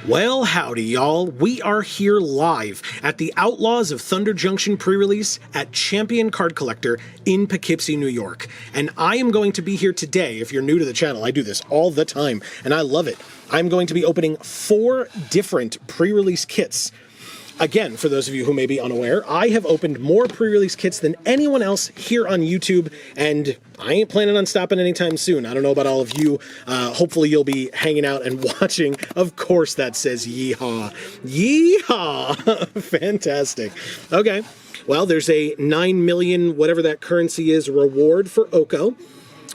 Well, howdy, y'all. We are here live at the Outlaws of Thunder Junction pre-release at Champion Card Collector in Poughkeepsie, New York. And I am going to be here today. If you're new to the channel, I do this all the time, and I love it. I'm going to be opening 4 different pre-release kits. Again, for those of you who may be unaware, I have opened more pre-release kits than anyone else here on YouTube, and I ain't planning on stopping anytime soon. I don't know about all of you. Hopefully you'll be hanging out and watching. Of course that says yeehaw. Yeehaw! Fantastic. Okay. Well, there's a 9 million, whatever that currency is, reward for Oko.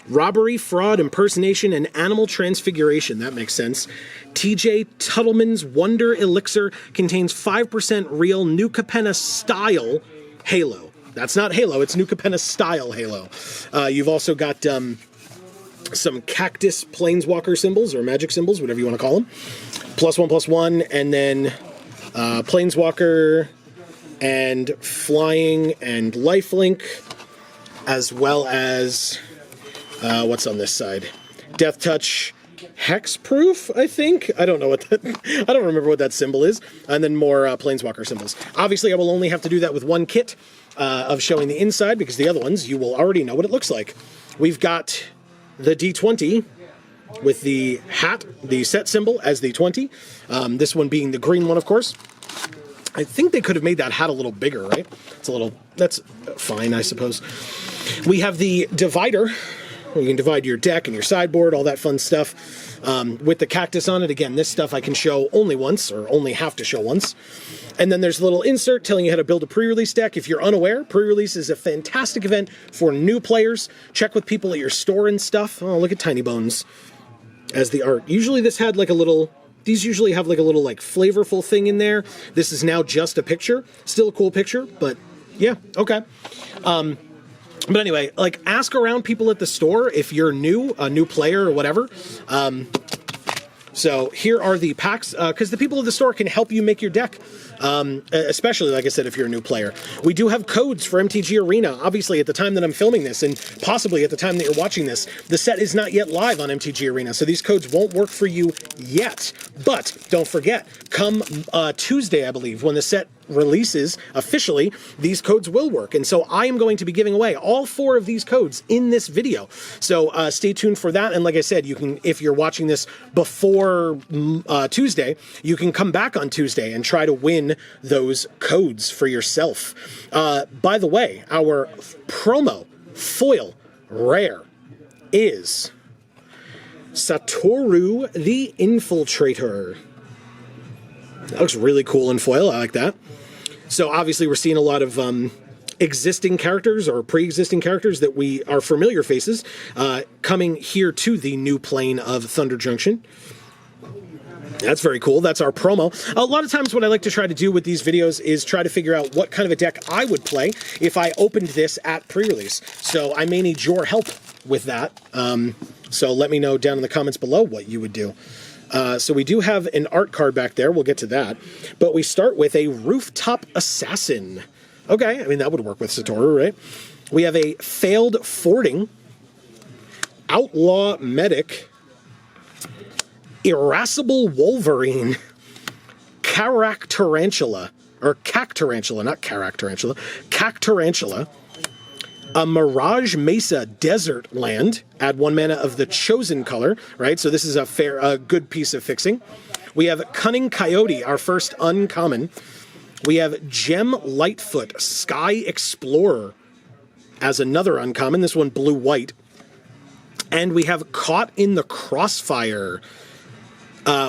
Robbery, fraud, impersonation, and animal transfiguration. That makes sense. TJ Tuttleman's Wonder Elixir contains 5% real New Capenna style Halo. That's not Halo, it's New Capenna style Halo. You've also got some cactus planeswalker symbols, or magic symbols, whatever you want to call them. +1/+1, and then planeswalker, and flying, and lifelink, as well as what's on this side? Death Touch, Hexproof, I think? I don't know what that... I don't remember what that symbol is. And then more Planeswalker symbols. Obviously, I will only have to do that with one kit of showing the inside, because the other ones, you will already know what it looks like. We've got the D20 with the hat, the set symbol as the 20. This one being the green one, of course. I think they could have made that hat a little bigger, right? It's a little... That's fine, I suppose. We have the divider. You can divide your deck and your sideboard, all that fun stuff. With the cactus on it, again, this stuff I can show only once, or only have to show once. And then there's a little insert telling you how to build a pre-release deck. If you're unaware, pre-release is a fantastic event for new players. Check with people at your store and stuff. Oh, look at Tiny Bones as the art. Usually this had like a little... These usually have like a little like flavorful thing in there. This is now just a picture. Still a cool picture, but yeah, okay. But anyway, like, ask around people at the store if you're new, a new player or whatever. So here are the packs, because the people at the store can help you make your deck, especially, like I said, if you're a new player. We do have codes for MTG Arena. Obviously, at the time that I'm filming this, and possibly at the time that you're watching this, the set is not yet live on MTG Arena, so these codes won't work for you yet. But don't forget, come Tuesday, I believe, when the set releases officially, these codes will work. And so I am going to be giving away all 4 of these codes in this video. So stay tuned for that. And like I said, you can, if you're watching this before Tuesday, you can come back on Tuesday and try to win those codes for yourself. By the way, our promo foil rare is Satoru the Infiltrator. That looks really cool in foil. I like that. So obviously we're seeing a lot of existing characters or pre-existing characters that we are familiar faces coming here to the new plane of Thunder Junction. That's very cool. That's our promo. A lot of times what I like to try to do with these videos is try to figure out what kind of a deck I would play if I opened this at pre-release. So I may need your help with that. So let me know down in the comments below what you would do. So we do have an art card back there. We'll get to that. But we start with a Rooftop Assassin. Okay, I mean, that would work with Satoru, right? We have a Failed Fording, Outlaw Medic, Irascible Wolverine, Karak Tarantula, or Cac Tarantula, not Karak Tarantula, Cac Tarantula, a Mirage Mesa Desert Land, add 1 mana of the chosen color, right? So this is a good piece of fixing. We have Cunning Coyote, our first uncommon. We have Gem Lightfoot, Sky Explorer, as another uncommon. This one blue-white. And we have Caught in the Crossfire,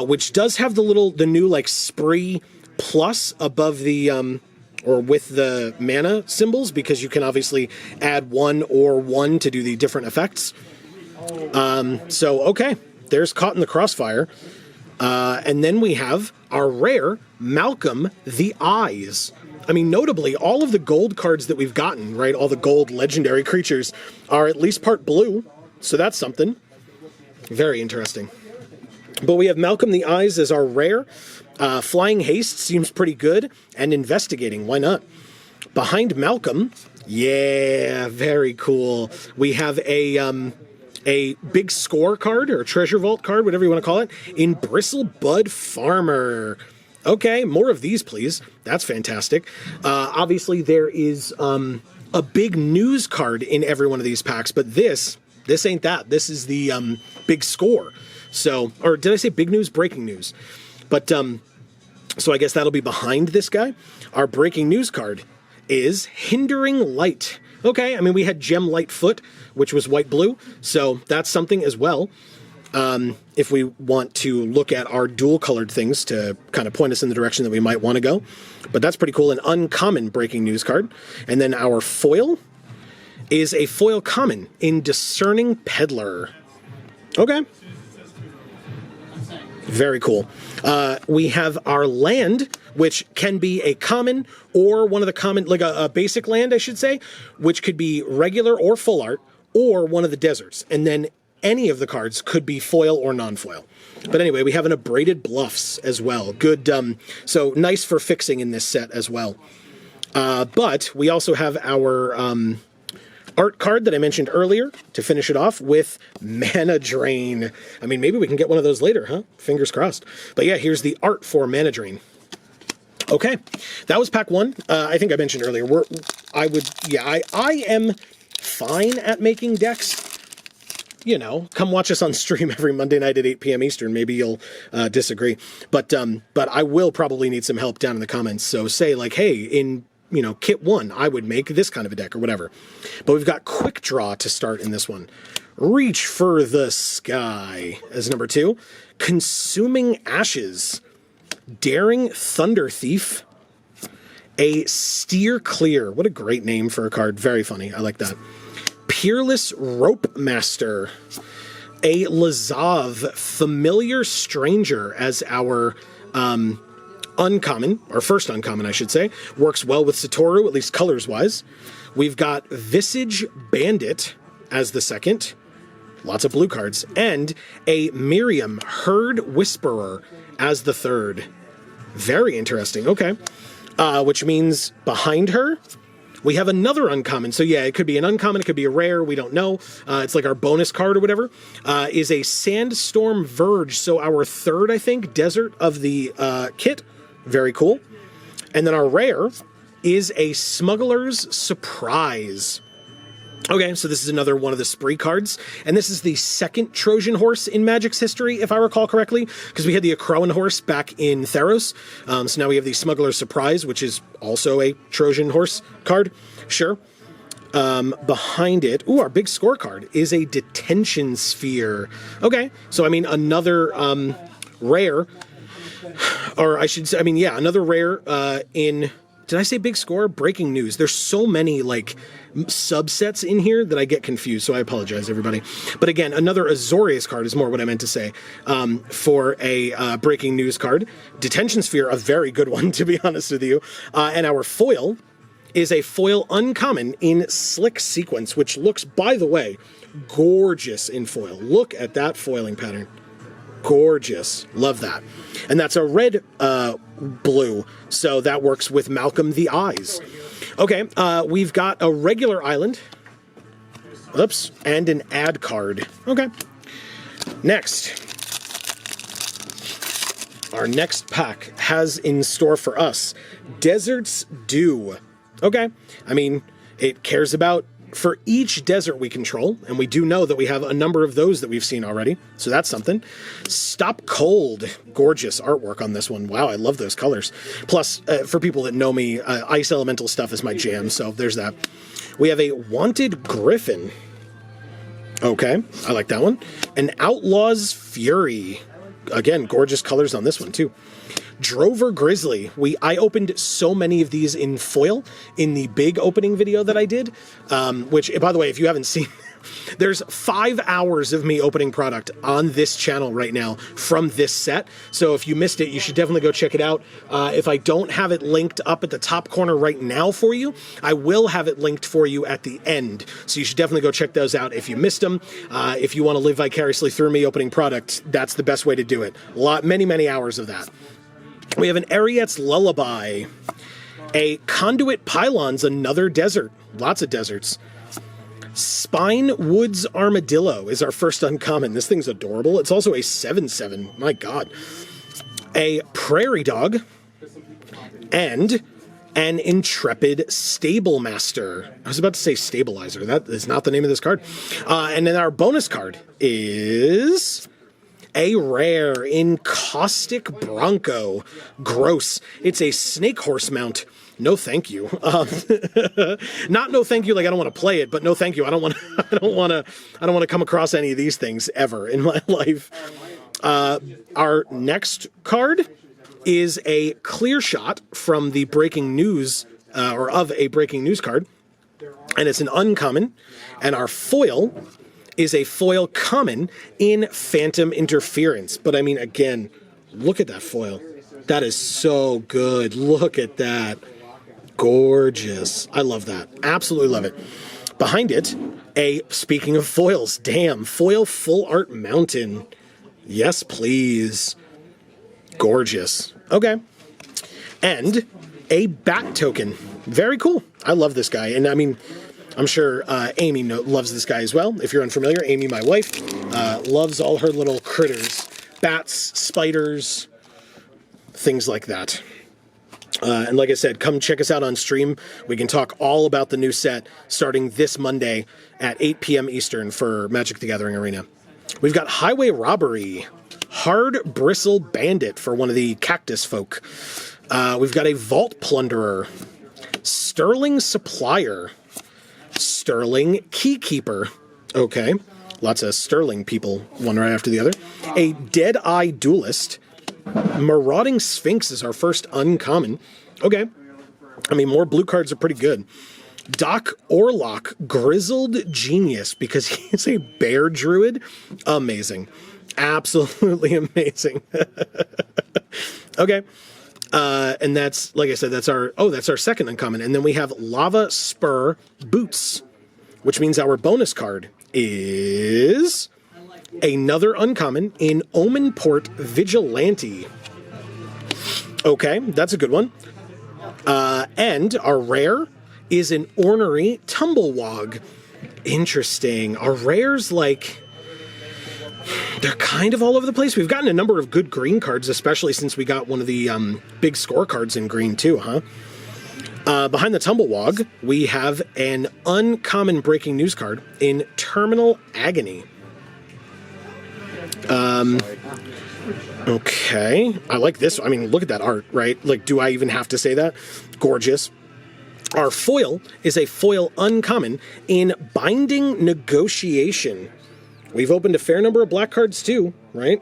which does have the new like spree plus above the or with the mana symbols, because you can obviously add 1 or 1 to do the different effects. So, okay, there's Caught in the Crossfire. And then we have our rare Malcolm the Eyes. I mean, notably, all of the gold cards that we've gotten, right, all the gold legendary creatures are at least part blue, so that's something. Very interesting. But we have Malcolm the Eyes as our rare. Flying Haste seems pretty good, and Investigating, why not? Behind Malcolm, yeah, very cool. We have a a big score card or a treasure vault card, whatever you want to call it, in Bristlebud Farmer. Okay, more of these, please. That's fantastic. Obviously, there is a big news card in every one of these packs, but this ain't that. This is the big score. So, or did I say big news? Breaking news. But, so I guess that'll be behind this guy. Our breaking news card is Hindering Light. Okay, I mean, we had Gem Lightfoot, which was white-blue, so that's something as well. If we want to look at our dual-colored things to kind of point us in the direction that we might want to go. But that's pretty cool, an uncommon breaking news card. And then our foil is a foil common in Discerning Peddler. Okay. Very cool. We have our land, which can be a common or one of the common, like a basic land, I should say, which could be regular or full art, or one of the deserts. And then any of the cards could be foil or non-foil. But anyway, we have an Abraded Bluffs as well. Good, so nice for fixing in this set as well. But we also have our art card that I mentioned earlier to finish it off with Mana Drain. I mean, maybe we can get one of those later, huh? Fingers crossed. But yeah, here's the art for Mana Drain. Okay, that was pack one. I think I mentioned earlier, I am fine at making decks. You know, come watch us on stream every Monday night at 8 p.m. Eastern. Maybe you'll disagree. But I will probably need some help down in the comments. So say like, hey, in, you know, kit one, I would make this kind of a deck or whatever. But we've got Quick Draw to start in this one. Reach for the Sky as number 2. Consuming Ashes. Daring Thunder Thief. A Steer Clear. What a great name for a card. Very funny. I like that. Peerless Rope Master. A Lazav, Familiar Stranger as our uncommon, or first uncommon, I should say. Works well with Satoru, at least colors-wise. We've got Visage Bandit as the second. Lots of blue cards. And a Miriam, Herd Whisperer as the third. Very interesting. Okay. Which means behind her, we have another uncommon. So yeah, it could be an uncommon, it could be a rare, we don't know. It's like our bonus card or whatever. Is a Sandstorm Verge. So our third, I think, desert of the kit. Very cool. And then our rare is a Smuggler's Surprise. Okay, so this is another one of the spree cards, and this is the second Trojan horse in Magic's history, if I recall correctly, because we had the Akroan horse back in Theros, so now we have the Smuggler's Surprise, which is also a Trojan horse card, sure. Behind it, ooh, our big scorecard is a Detention Sphere. Okay, so I mean, another rare, or I should say, I mean, yeah, another rare in... Did I say big score? Breaking news. There's so many, like, subsets in here that I get confused, so I apologize, everybody. But again, another Azorius card is more what I meant to say for a breaking news card. Detention Sphere, a very good one, to be honest with you. And our foil is a foil uncommon in Slick Sequence, which looks, by the way, gorgeous in foil. Look at that foiling pattern. Gorgeous. Love that. And that's a red blue, so that works with Malcolm the Eyes. Okay, we've got a regular island. Oops, and an ad card. Okay. Next. Our next pack has in store for us Desert's Dew. Okay, I mean, it cares about for each desert we control, and we do know that we have a number of those that we've seen already, so that's something. Stop Cold. Gorgeous artwork on this one. Wow, I love those colors. Plus, for people that know me, Ice Elemental stuff is my jam, so there's that. We have a Wanted Griffin. Okay, I like that one. An Outlaws Fury. Again, gorgeous colors on this one, too. Drover Grizzly. I opened so many of these in foil in the big opening video that I did, which, by the way, if you haven't seen, there's 5 hours of me opening product on this channel right now from this set. So if you missed it, you should definitely go check it out. If I don't have it linked up at the top corner right now for you, I will have it linked for you at the end. So you should definitely go check those out if you missed them. If you want to live vicariously through me opening product, that's the best way to do it. Many hours of that. We have an Ariet's Lullaby, a Conduit Pylons, another desert, lots of deserts. Spine Woods Armadillo is our first uncommon. This thing's adorable. It's also a 7/7. My God. A Prairie Dog. And an Intrepid Stable Master. I was about to say Stabilizer. That is not the name of this card. And then our bonus card is a rare Encaustic Bronco. Gross. It's a Snake Horse mount. No, thank you. Not no, thank you. Like I don't want to play it, but no, thank you. I don't want to come across any of these things ever in my life. Our next card is a clear shot from the breaking news, or of a breaking news card, and it's an uncommon. And our foil is a foil common in Phantom Interference. But I mean, again, look at that foil. That is so good. Look at that. Gorgeous. I love that. Absolutely love it. Behind it, speaking of foils, damn, foil full art mountain. Yes, please. Gorgeous. Okay. And a bat token. Very cool. I love this guy. And I mean, I'm sure Amy loves this guy as well. If you're unfamiliar, Amy, my wife, loves all her little critters. Bats, spiders, things like that. And like I said, come check us out on stream. We can talk all about the new set starting this Monday at 8 p.m. Eastern for Magic the Gathering Arena. We've got Highway Robbery, Hard Bristle Bandit for one of the cactus folk. We've got a Vault Plunderer, Sterling Supplier, Sterling Keykeeper. Okay, lots of Sterling people, one right after the other. A Dead-Eye Duelist. Marauding Sphinx is our first uncommon. Okay. I mean, more blue cards are pretty good. Doc Orlock, Grizzled Genius, because he's a bear druid. Amazing. Absolutely amazing. Okay. And that's, like I said, that's our second uncommon. And then we have Lava Spur Boots, which means our bonus card is another uncommon in Omenport Vigilante. Okay, that's a good one. And our rare is an Ornery Tumblewog. Interesting. Our rares, like, they're kind of all over the place. We've gotten a number of good green cards, especially since we got one of the big score cards in green too, huh? Behind the Tumblewog, we have an uncommon breaking news card in Terminal Agony. Okay. I like this. I mean, look at that art, right? Like, do I even have to say that? Gorgeous. Our foil is a foil uncommon in Binding Negotiation. We've opened a fair number of black cards too, right?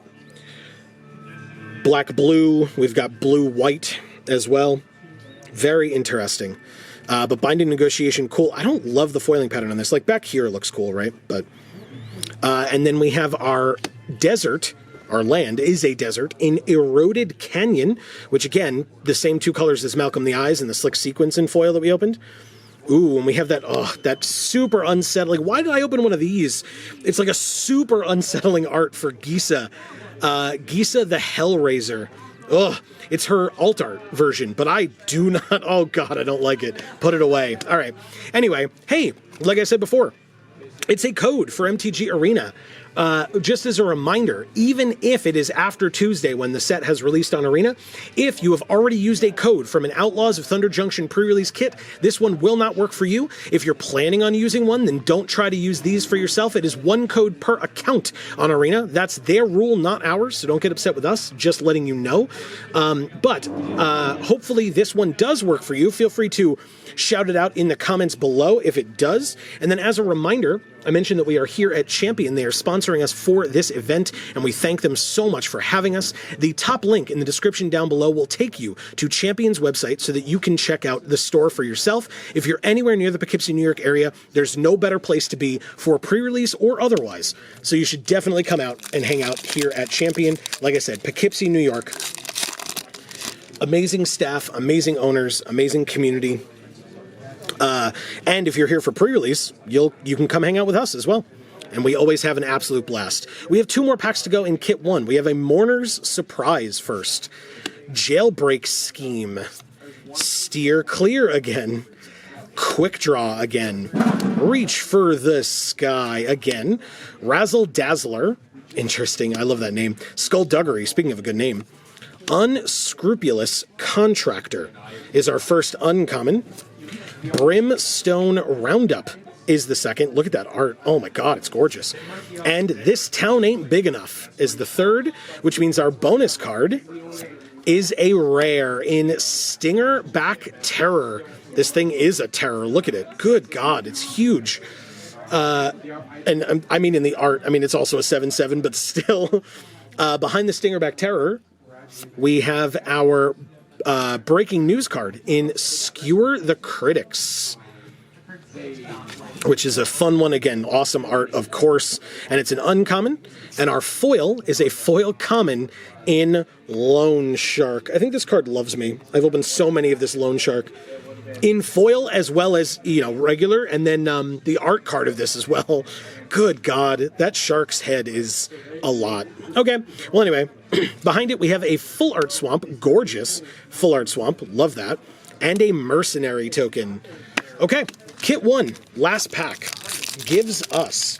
Black-blue. We've got blue-white as well. Very interesting. But Binding Negotiation, cool. I don't love the foiling pattern on this. Like, back here it looks cool, right? But and then we have our desert. Our land is a desert in Eroded Canyon, which, again, the same two colors as Malcolm the Eyes and the Slick Sequence in foil that we opened. Ooh, and we have that, that super unsettling. Why did I open one of these? It's like a super unsettling art for Gisa. Gisa the Hellraiser. Ugh, it's her alt art version, but I do not, oh God, I don't like it. Put it away. All right. Anyway, hey, like I said before, it's a code for MTG Arena. Just as a reminder, even if it is after Tuesday when the set has released on Arena, if you have already used a code from an Outlaws of Thunder Junction pre-release kit, this one will not work for you. If you're planning on using one, then don't try to use these for yourself. It is one code per account on Arena. That's their rule, not ours, so don't get upset with us, just letting you know. But hopefully this one does work for you. Feel free to shout it out in the comments below if it does. And then as a reminder, I mentioned that we are here at Champion. They are sponsoring us for this event, and we thank them so much for having us. The top link in the description down below will take you to Champion's website so that you can check out the store for yourself. If you're anywhere near the Poughkeepsie, New York area, there's no better place to be for pre-release or otherwise. So you should definitely come out and hang out here at Champion. Like I said, Poughkeepsie, New York. Amazing staff, amazing owners, amazing community. And if you're here for pre-release, you can come hang out with us as well. And we always have an absolute blast. We have 2 more packs to go in Kit 1. We have a Mourner's Surprise first. Jailbreak Scheme. Steer Clear again. Quick Draw again. Reach for the Sky again. Razzle Dazzler. Interesting. I love that name. Skullduggery. Speaking of a good name. Unscrupulous Contractor is our first uncommon. Brimstone Roundup is the second. Look at that art. Oh my god, it's gorgeous. And This Town Ain't Big Enough is the third, which means our bonus card is a rare in Stinger Back Terror. This thing is a terror. Look at it. Good god, it's huge. And I mean in the art, I mean it's also a 7/7, but still. Behind the Stinger Back Terror, we have our breaking news card in Skewer the Critics, which is a fun one. Again, awesome art, of course, and it's an uncommon. And our foil is a foil common in Loan Shark. I think this card loves me. I've opened so many of this Loan Shark in foil as well as, you know, regular, and then the art card of this as well. Good God, that shark's head is a lot. Okay, well anyway, behind it we have a full art swamp, gorgeous full art swamp, love that, and a mercenary token. Okay, kit 1, last pack, gives us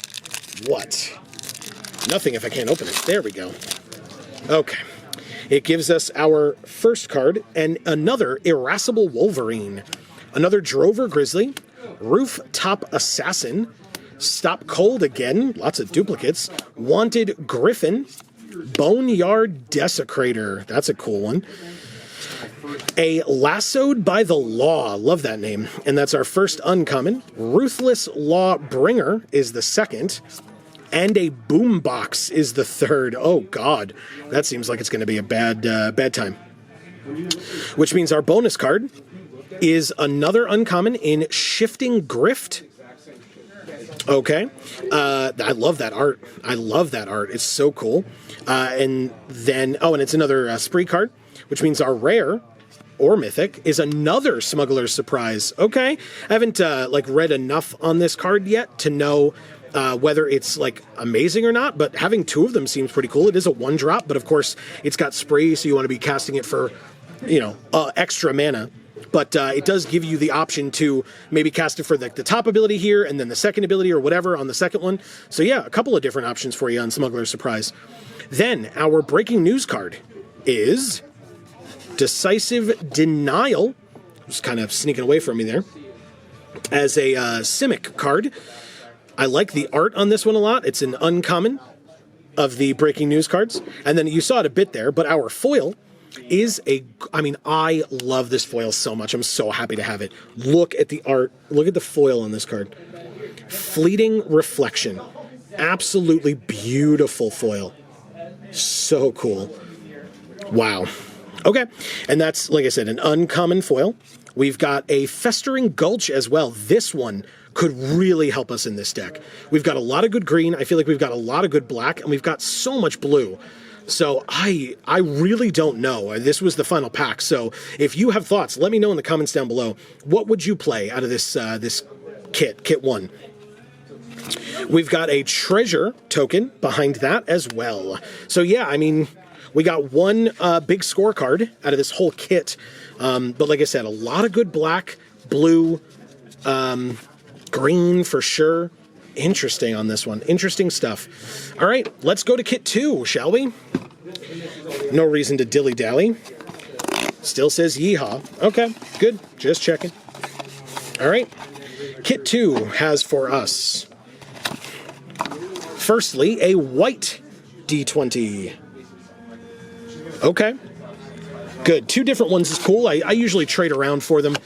what? Nothing if I can't open it. There we go. Okay. It gives us our first card and another Irascible Wolverine, another Drover Grizzly, Rooftop Assassin, Stop Cold again, lots of duplicates, Wanted Griffin, Boneyard Desecrator, that's a cool one, a Lassoed by the Law, love that name, and that's our first uncommon, Ruthless Law Bringer is the second, and a Boombox is the third. Oh god, that seems like it's going to be a bad time. Which means our bonus card is another uncommon in Shifting Grift. Okay, I love that art. I love that art. It's so cool. And then, oh, and it's another spree card, which means our rare or mythic is another Smuggler's Surprise. Okay, I haven't like read enough on this card yet to know whether it's like amazing or not, but having two of them seems pretty cool. It is a 1-drop, but of course it's got spree, so you want to be casting it for, you know, extra mana. But it does give you the option to maybe cast it for the top ability here, and then the second ability or whatever on the second one. So yeah, a couple of different options for you on Smuggler's Surprise. Then our breaking news card is Decisive Denial. Just kind of sneaking away from me there. As a Simic card. I like the art on this one a lot. It's an uncommon of the breaking news cards. And then you saw it a bit there, but our foil is a, I mean, I love this foil so much. I'm so happy to have it. Look at the art. Look at the foil on this card. Fleeting Reflection. Absolutely beautiful foil. So cool. Wow. Okay. And that's, like I said, an uncommon foil. We've got a Festering Gulch as well. This one could really help us in this deck. We've got a lot of good green. I feel like we've got a lot of good black, and we've got so much blue. So I really don't know. This was the final pack. So if you have thoughts, let me know in the comments down below. What would you play out of this this kit 1? We've got a treasure token behind that as well. So yeah, I mean, we got one big scorecard out of this whole kit. But like I said, a lot of good black, blue, green for sure. Interesting on this one. Interesting stuff. All right, let's go to kit 2, shall we? No reason to dilly-dally. Still says yeehaw. Okay, good. Just checking. All right. Kit 2 has for us, firstly, a white D20. Okay. Good. 2 different ones is cool. I usually trade around for them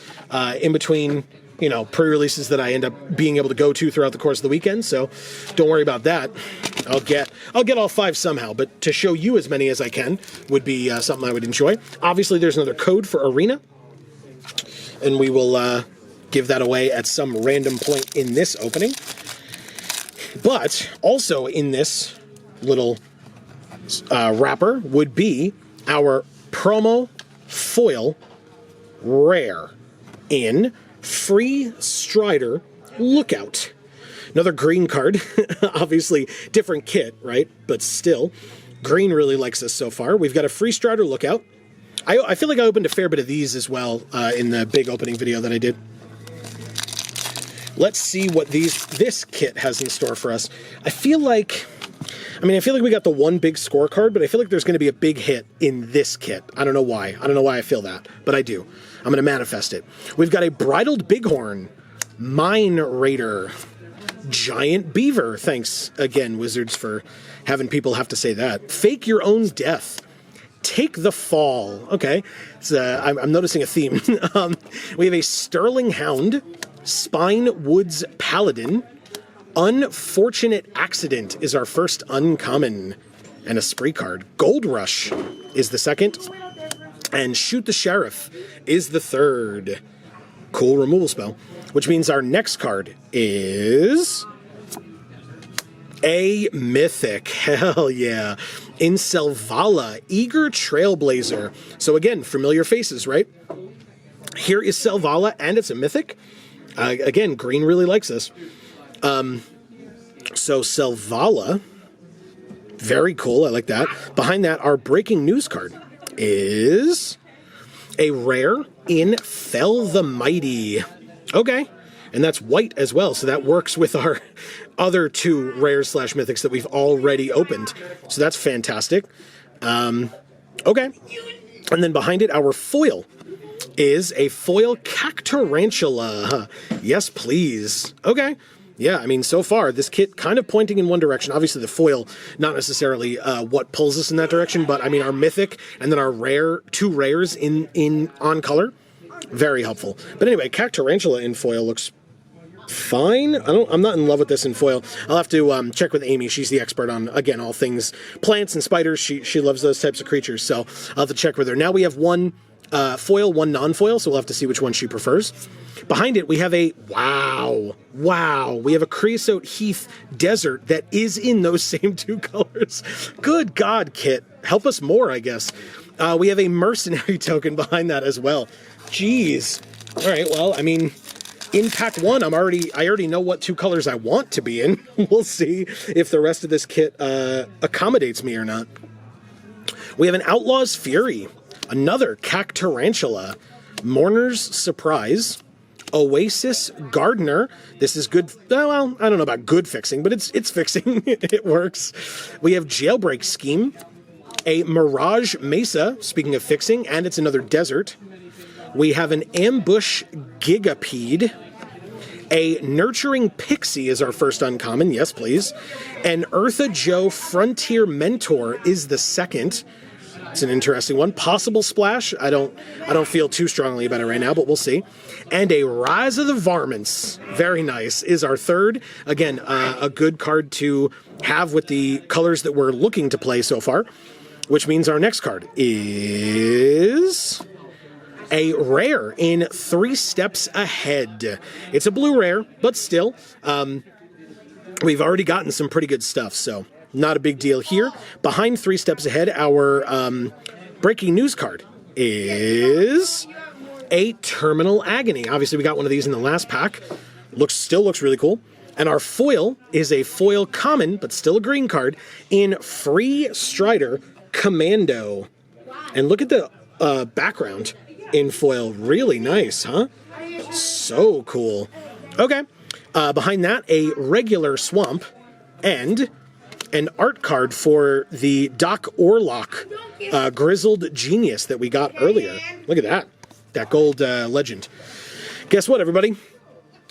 in between, you know, pre-releases that I end up being able to go to throughout the course of the weekend, so don't worry about that. I'll get all 5 somehow, but to show you as many as I can would be something I would enjoy. Obviously, there's another code for Arena, and we will give that away at some random point in this opening. But also in this little wrapper would be our promo foil rare in Free Strider Lookout. Another green card. Obviously, different kit, right? But still, green really likes us so far. We've got a Free Strider Lookout. I feel like I opened a fair bit of these as well in the big opening video that I did. let's see what this kit has in store for us. I feel like we got the one big scorecard, but I feel like there's going to be a big hit in this kit. I don't know why. I don't know why I feel that, but I do. I'm going to manifest it. We've got a Bridled Bighorn, Mine Raider, Giant Beaver. Thanks again, Wizards, for having people have to say that. Fake Your Own Death. Take the Fall. Okay, I'm noticing a theme. We have a Sterling Hound, Spine Woods Paladin. Unfortunate Accident is our first uncommon, and a spree card. Gold Rush is the second, and Shoot the Sheriff is the third. Cool removal spell, which means our next card is a Mythic. Hell yeah. In Selvala, Eager Trailblazer. So again, familiar faces, right? Here is Selvala, and it's a Mythic. Again, green really likes this. So Selvala, very cool, I like that. Behind that, our breaking news card is a rare in Fell the Mighty. Okay, and that's white as well, so that works with our other two rares / mythics that we've already opened. So that's fantastic. Okay, and then behind it, our foil is a foil Cactarantula. Yes, please. Okay. Yeah, I mean, so far, this kit kind of pointing in one direction. Obviously, the foil, not necessarily what pulls us in that direction, but I mean, our mythic and then our two rares on color, very helpful. But anyway, Cactarantula in foil looks fine. I'm not in love with this in foil. I'll have to check with Amy. She's the expert on, again, all things plants and spiders. She loves those types of creatures, so I'll have to check with her. Now we have one foil, one non-foil, so we'll have to see which one she prefers. Behind it, we have a, wow, we have a Creosote Heath Desert that is in those same two colors. Good God, Kit. Help us more, I guess. We have a Mercenary token behind that as well. Jeez. All right, well, I mean, in pack one, I already know what two colors I want to be in. We'll see if the rest of this kit accommodates me or not. We have an Outlaws Fury, another Cactarantula, Mourner's Surprise, Oasis Gardener. This is good. Well, I don't know about good fixing, but it's fixing. It works. We have Jailbreak Scheme, a Mirage Mesa, speaking of fixing, and it's another desert. We have an Ambush Gigapede. A Nurturing Pixie is our first uncommon. Yes, please. And Eartha Joe Frontier Mentor is the second. It's an interesting one. Possible Splash. I don't feel too strongly about it right now, but we'll see. And a Rise of the Varmints, very nice, is our third. Again, a good card to have with the colors that we're looking to play so far, which means our next card is a rare in 3 Steps Ahead. It's a blue rare, but still, we've already gotten some pretty good stuff, so not a big deal here. Behind 3 Steps Ahead, our breaking news card is a Terminal Agony. Obviously, we got one of these in the last pack. Still looks really cool. And our foil is a foil common, but still a green card, in Free Strider Commando. And look at the background in foil. Really nice, huh? So cool. Okay. Behind that, a regular Swamp and an art card for the Doc Orlock Grizzled Genius that we got earlier. Look at that. That gold legend. Guess what, everybody?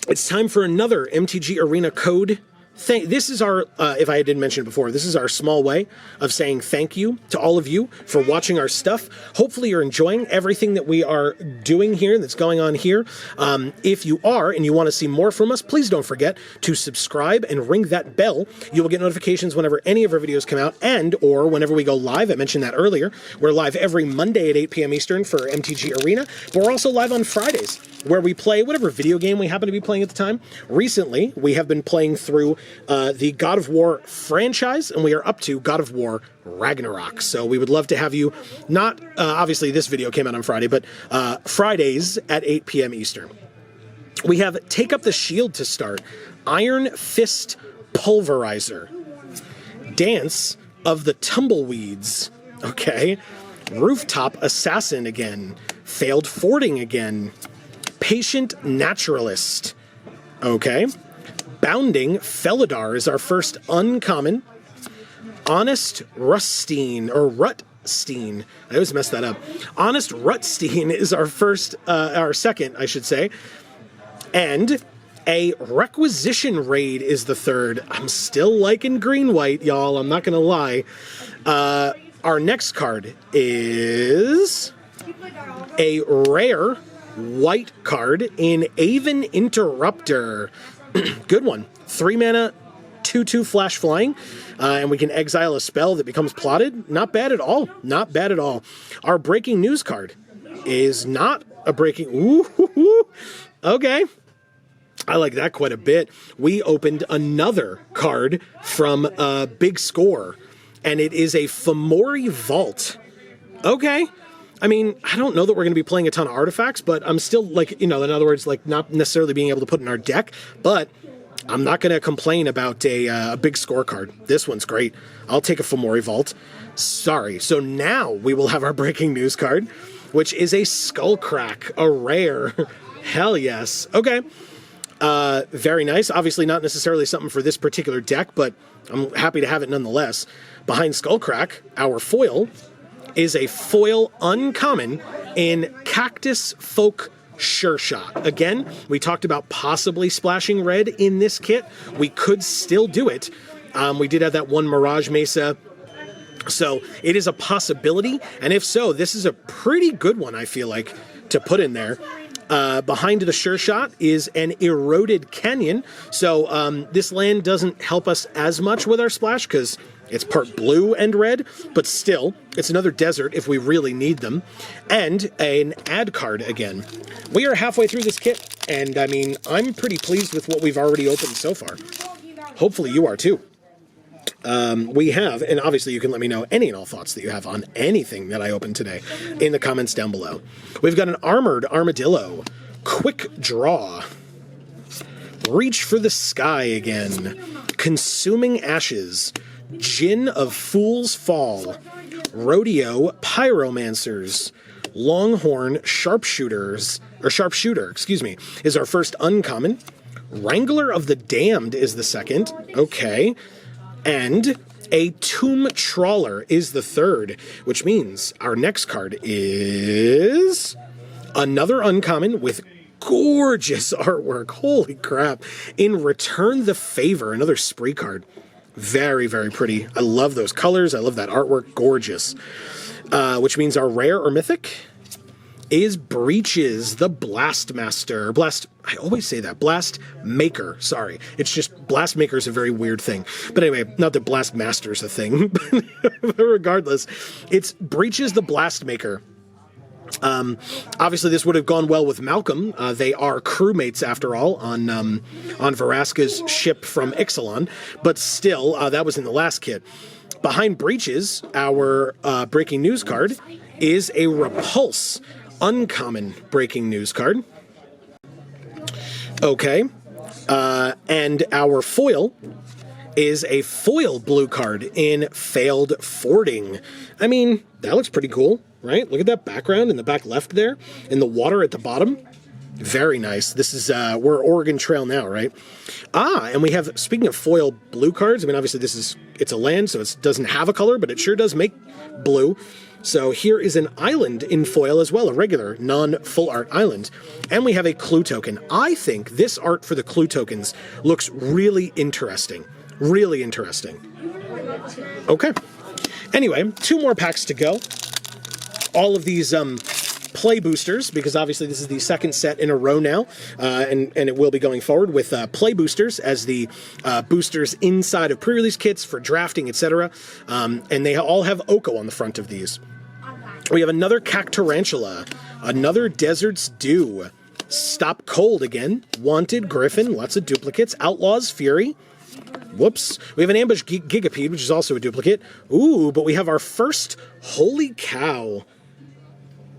It's time for another MTG Arena code. This is our, if I didn't mention it before, this is our small way of saying thank you to all of you for watching our stuff. Hopefully you're enjoying everything that we are doing here, that's going on here. If you are, and you want to see more from us, please don't forget to subscribe and ring that bell. You will get notifications whenever any of our videos come out, and or whenever we go live. I mentioned that earlier. We're live every Monday at 8 p.m. Eastern for MTG Arena, but we're also live on Fridays, where we play whatever video game we happen to be playing at the time. Recently, we have been playing through the God of War franchise, and we are up to God of War Ragnarok. So we would love to have you, not, obviously this video came out on Friday, but Fridays at 8 p.m. Eastern. We have Take Up the Shield to start, Iron Fist Pulverizer, Dance of the Tumbleweeds, okay, Rooftop Assassin again, Failed Fording again, Patient Naturalist, Okay. Bounding Felidar is our first uncommon. Honest Ruststein, or Rutstein. I always mess that up. Honest Rutstein is our second, I should say. And a Requisition Raid is the third. I'm still liking green-white, y'all. I'm not going to lie. Our next card is a rare white card in Aven Interrupter. Good one. 3 mana, 2/2 flash flying. And we can exile a spell that becomes plotted. Not bad at all. Not bad at all. Our breaking news card is not a breaking... Ooh, okay. I like that quite a bit. We opened another card from Big Score, and it is a Fomori Vault. Okay. I mean, I don't know that we're going to be playing a ton of artifacts, but I'm still, like, in other words, like, not necessarily being able to put in our deck, but I'm not going to complain about a Big Score card. This one's great. I'll take a Fomori Vault. Sorry. So now we will have our breaking news card, which is a Skullcrack, a rare. Hell yes. Okay. Very nice. Obviously not necessarily something for this particular deck, but I'm happy to have it nonetheless. Behind Skullcrack, our foil is a foil uncommon in Cactus Folk Sure Shot. Again, we talked about possibly splashing red in this kit. We could still do it. We did have that one Mirage Mesa, so it is a possibility, and if so, this is a pretty good one, I feel like, to put in there. Behind the Sure Shot is an Eroded Canyon, so this land doesn't help us as much with our splash because it's part blue and red, but still, it's another desert if we really need them. And an ad card again. We are halfway through this kit, and I mean, I'm pretty pleased with what we've already opened so far. Hopefully you are too. We have, and obviously you can let me know any and all thoughts that you have on anything that I opened today in the comments down below. We've got an Armored Armadillo, Quick Draw, Reach for the Sky again, Consuming Ashes, Djinn of Fool's Fall, Rodeo Pyromancers, Longhorn Sharpshooter, is our first uncommon. Wrangler of the Damned is the second. Okay. And a Tomb Trawler is the third, which means our next card is another uncommon with gorgeous artwork. Holy crap. In Return the Favor, another spree card. Very, very pretty. I love those colors. I love that artwork. Gorgeous. Which means our rare or mythic is Breaches the Blastmaster. I always say that. Blast Maker. Sorry. It's just Blast Maker is a very weird thing. But anyway, not that Blast Master is a thing. But regardless, it's Breaches the Blast Maker. Obviously, this would have gone well with Malcolm. They are crewmates, after all, on Veraska's ship from Ixalan. But still, that was in the last kit. Behind Breaches, our breaking news card is a Repulse uncommon breaking news card. Okay. And our foil is a foil blue card in Failed Fording. I mean, that looks pretty cool, right? Look at that background in the back left there, in the water at the bottom. Very nice. This is, we're Oregon Trail now, right? And we have, speaking of foil blue cards, I mean, obviously it's a land, so it doesn't have a color, but it sure does make blue. So here is an island in foil as well, a regular non-full art island. And we have a clue token. I think this art for the clue tokens looks really interesting. Really interesting. Okay. Anyway, 2 more packs to go. All of these play boosters, because obviously this is the second set in a row now, and it will be going forward with play boosters as the boosters inside of pre-release kits for drafting, etc. And they all have Oko on the front of these. We have another Cactarantula, another Desert's Dew, Stop Cold again, Wanted Griffin, lots of duplicates, Outlaws Fury. Whoops. We have an Ambush Gigapede, which is also a duplicate. Ooh, but we have our first Holy Cow.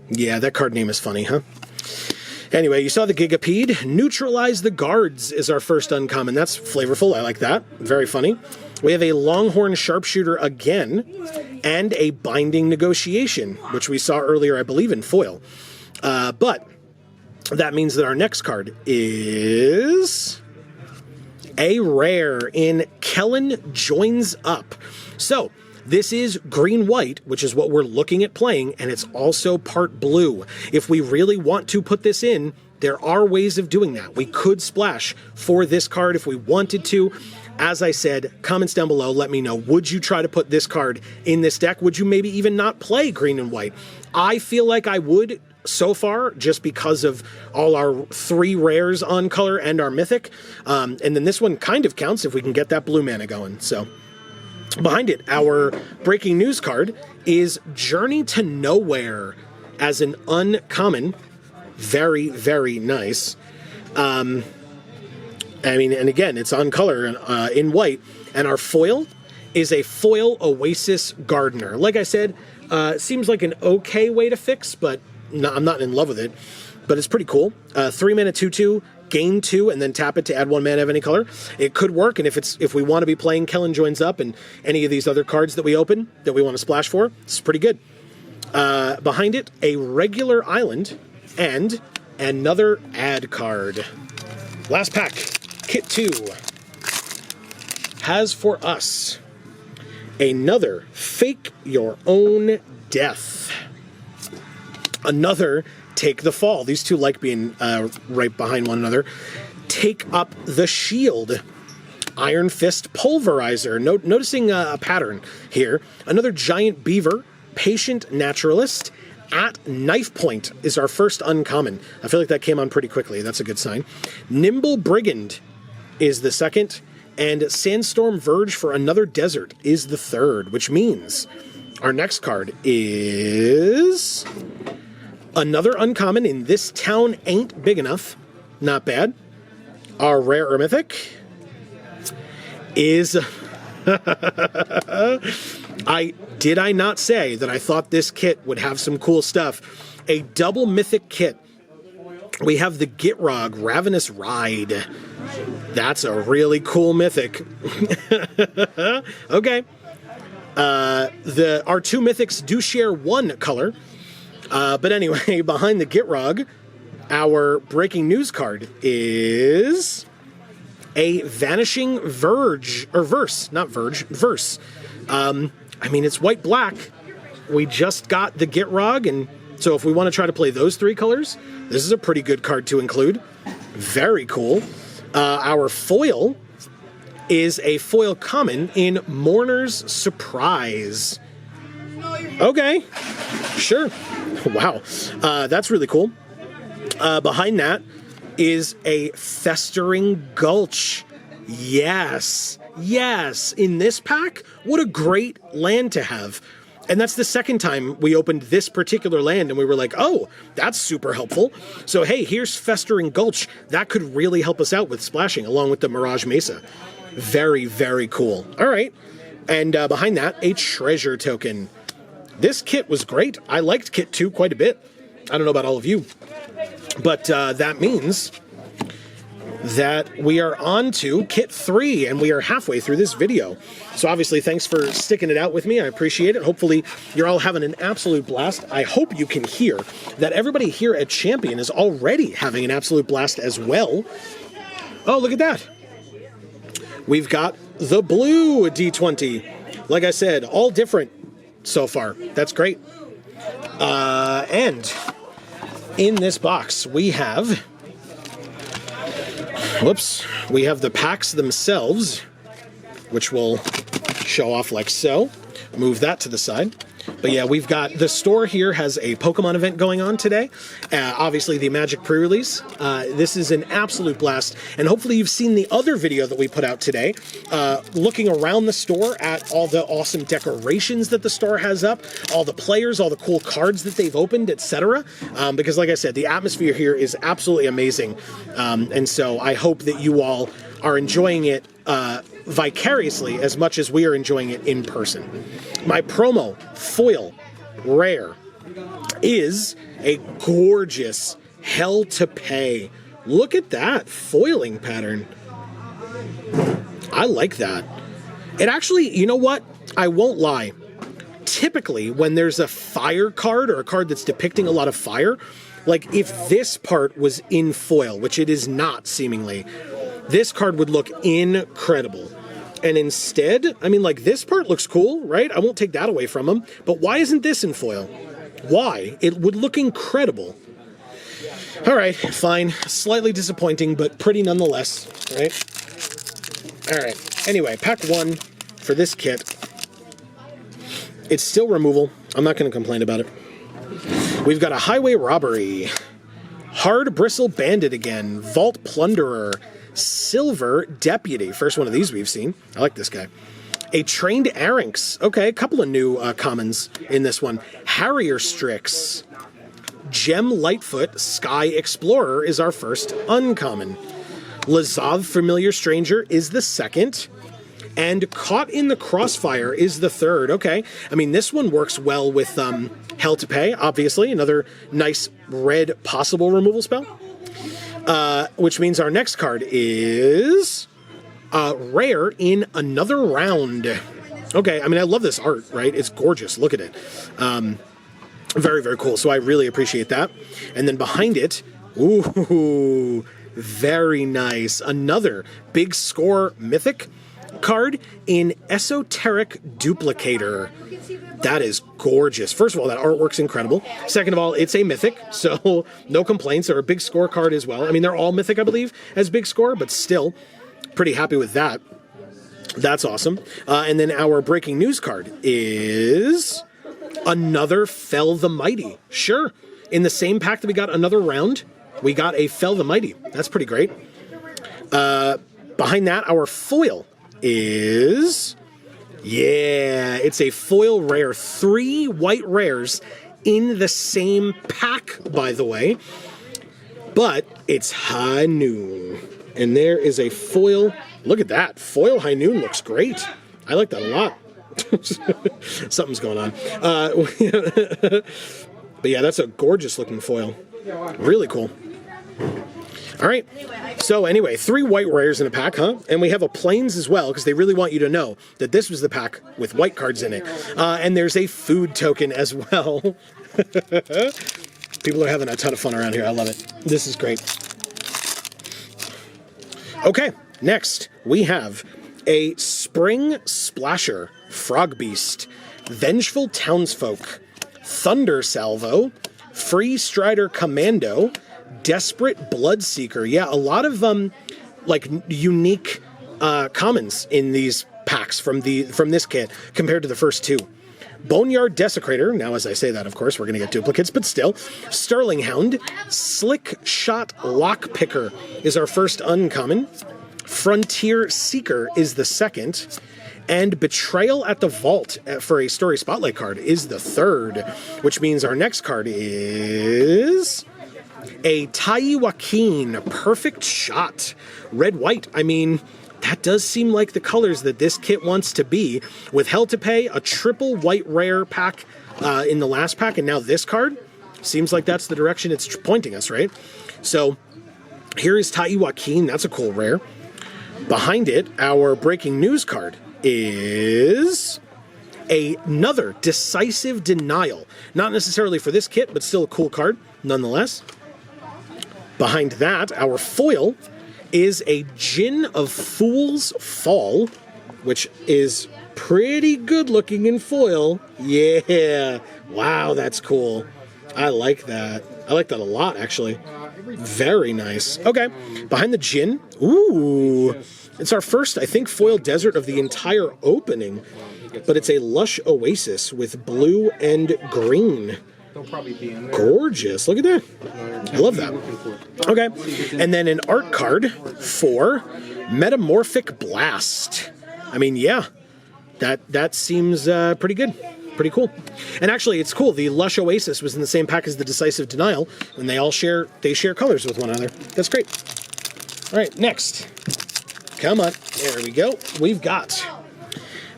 Yeah, that card name is funny, huh? Anyway, you saw the Gigapede. Neutralize the Guards is our first uncommon. That's flavorful. I like that. Very funny. We have a Longhorn Sharpshooter again, and a Binding Negotiation, which we saw earlier, I believe, in foil. But that means that our next card is A rare in Kellen Joins Up. So, this is green-white, which is what we're looking at playing, and it's also part blue. If we really want to put this in, there are ways of doing that. We could splash for this card if we wanted to. As I said, comments down below, let me know. Would you try to put this card in this deck? Would you maybe even not play green and white? I feel like I would so far, just because of all our 3 rares on color and our mythic. And then this one kind of counts if we can get that blue mana going. So behind it, our breaking news card is Journey to Nowhere as an uncommon. Very, very nice. I mean, and again, it's on color in white. And our foil is a foil Oasis Gardener. Like I said, seems like an okay way to fix, but I'm not in love with it. But it's pretty cool. 3 mana 2/2, gain 2, and then tap it to add 1 mana of any color. It could work, and if we want to be playing Kellen Joins Up and any of these other cards that we open that we want to splash for, it's pretty good. Behind it, a regular island and another ad card. Last pack, Kit 2, has for us another Fake Your Own Death. Another Take the Fall. These two like being right behind one another. Take Up the Shield. Iron Fist Pulverizer. Noticing a pattern here. Another Giant Beaver. Patient Naturalist. At Knife Point is our first uncommon. I feel like that came on pretty quickly. That's a good sign. Nimble Brigand is the second. And Sandstorm Verge for another desert is the third, which means our next card is another uncommon in This Town Ain't Big Enough. Not bad. Our rare or mythic is... Did I not say that I thought this kit would have some cool stuff? A double mythic kit. We have the Gitrog Ravenous Ride. That's a really cool mythic. Okay. Our 2 mythics do share 1 color. But anyway, behind the Gitrog, our breaking news card is a Vanishing Verge, or Verse, not Verge, Verse. I mean, it's white-black. We just got the Gitrog, and so if we want to try to play those 3 colors, this is a pretty good card to include. Very cool. Our foil is a foil common in Mourner's Surprise. Okay, sure. Wow, that's really cool. Behind that is a Festering Gulch. Yes, yes. In this pack, what a great land to have. And that's the second time we opened this particular land and we were like, oh, that's super helpful. So hey, here's Festering Gulch. That could really help us out with splashing along with the Mirage Mesa. Very, very cool. All right. And behind that, a treasure token. This kit was great. I liked Kit 2 quite a bit. I don't know about all of you. But that means that we are on to Kit 3, and we are halfway through this video. So obviously, thanks for sticking it out with me. I appreciate it. Hopefully, you're all having an absolute blast. I hope you can hear that everybody here at Champion is already having an absolute blast as well. Oh, look at that. We've got the blue D20. Like I said, all different so far. That's great. And in this box, we have... Whoops. We have the packs themselves, which we'll show off like so. Move that to the side. But yeah, we've got the store here has a Pokemon event going on today. Obviously, the Magic pre-release. This is an absolute blast. And hopefully you've seen the other video that we put out today, looking around the store at all the awesome decorations that the store has up, all the players, all the cool cards that they've opened, etc. Because like I said, the atmosphere here is absolutely amazing. And so I hope that you all are enjoying it vicariously as much as we are enjoying it in person. My promo foil rare is a gorgeous Hell to Pay. Look at that foiling pattern. I like that. It actually, you know what? I won't lie. Typically, when there's a fire card or a card that's depicting a lot of fire, like if this part was in foil, which it is not seemingly, this card would look incredible. And instead, I mean, like, this part looks cool, right? I won't take that away from him. But why isn't this in foil? Why? It would look incredible. All right, fine. Slightly disappointing, but pretty nonetheless, right? All right. Anyway, pack 1 for this kit. It's still removal. I'm not going to complain about it. We've got a Highway Robbery, Hard Bristle Bandit again, Vault Plunderer, Silver Deputy. First one of these we've seen. I like this guy. A Trained Arynx. Okay, a couple of new commons in this one. Harrier Strix. Gem Lightfoot, Sky Explorer is our first uncommon. Lazav Familiar Stranger is the second. And Caught in the Crossfire is the third. Okay, I mean, this one works well with Hell to Pay, obviously. Another nice red possible removal spell. Which means our next card is rare in Another Round. Okay, I mean, I love this art, right? It's gorgeous. Look at it. Very, very cool. So I really appreciate that. And then behind it, ooh, very nice. Another Big Score Mythic card in Esoteric Duplicator. That is gorgeous. First of all, that artwork's incredible. Second of all, it's a mythic, so no complaints. They're a big score card as well. I mean, they're all mythic, I believe, as big score, but still pretty happy with that. That's awesome. And then our breaking news card is another Fell the Mighty. Sure. In the same pack that we got Another Round, we got a Fell the Mighty. That's pretty great. Behind that, our foil is... yeah, it's a foil rare. 3 white rares in the same pack, by the way. But it's High Noon. And there is a foil. Look at that. Foil High Noon looks great. I like that a lot. Something's going on. But yeah, that's a gorgeous looking foil. Really cool. All right. So anyway, 3 white rares in a pack, huh? And we have a plains as well, because they really want you to know that this was the pack with white cards in it. And there's a food token as well. People are having a ton of fun around here. I love it. This is great. Okay, next we have a Spring Splasher, Frog Beast, Vengeful Townsfolk, Thunder Salvo, Free Strider Commando, Desperate Bloodseeker. Yeah, a lot of like unique commons in these packs from this kit compared to the first 2. Boneyard Desecrator. Now, as I say that, of course, we're going to get duplicates, but still. Sterling Hound. Slick Shot Lockpicker is our first uncommon. Frontier Seeker is the second. And Betrayal at the Vault for a Story Spotlight card is the third, which means our next card is a Tai Joaquin Perfect Shot. Red-white. I mean, that does seem like the colors that this kit wants to be. With Hell to Pay, a triple white rare pack in the last pack, and now this card. Seems like that's the direction it's pointing us, right? So here is Tai Joaquin. That's a cool rare. Behind it, our breaking news card is another Decisive Denial. Not necessarily for this kit, but still a cool card nonetheless. Behind that, our foil is a Gin of Fool's Fall, which is pretty good looking in foil. Yeah. Wow, that's cool. I like that. I like that a lot, actually. Very nice. Okay. Behind the Gin. Ooh. It's our first, I think, foil desert of the entire opening. But it's a Lush Oasis with blue and green. Gorgeous. Look at that. I love that. Okay. And then an art card for Metamorphic Blast. I mean, yeah. That seems pretty good. Pretty cool. And actually, it's cool. The Lush Oasis was in the same pack as the Decisive Denial, and they share colors with one another. That's great. All right, next. Come on. There we go. We've got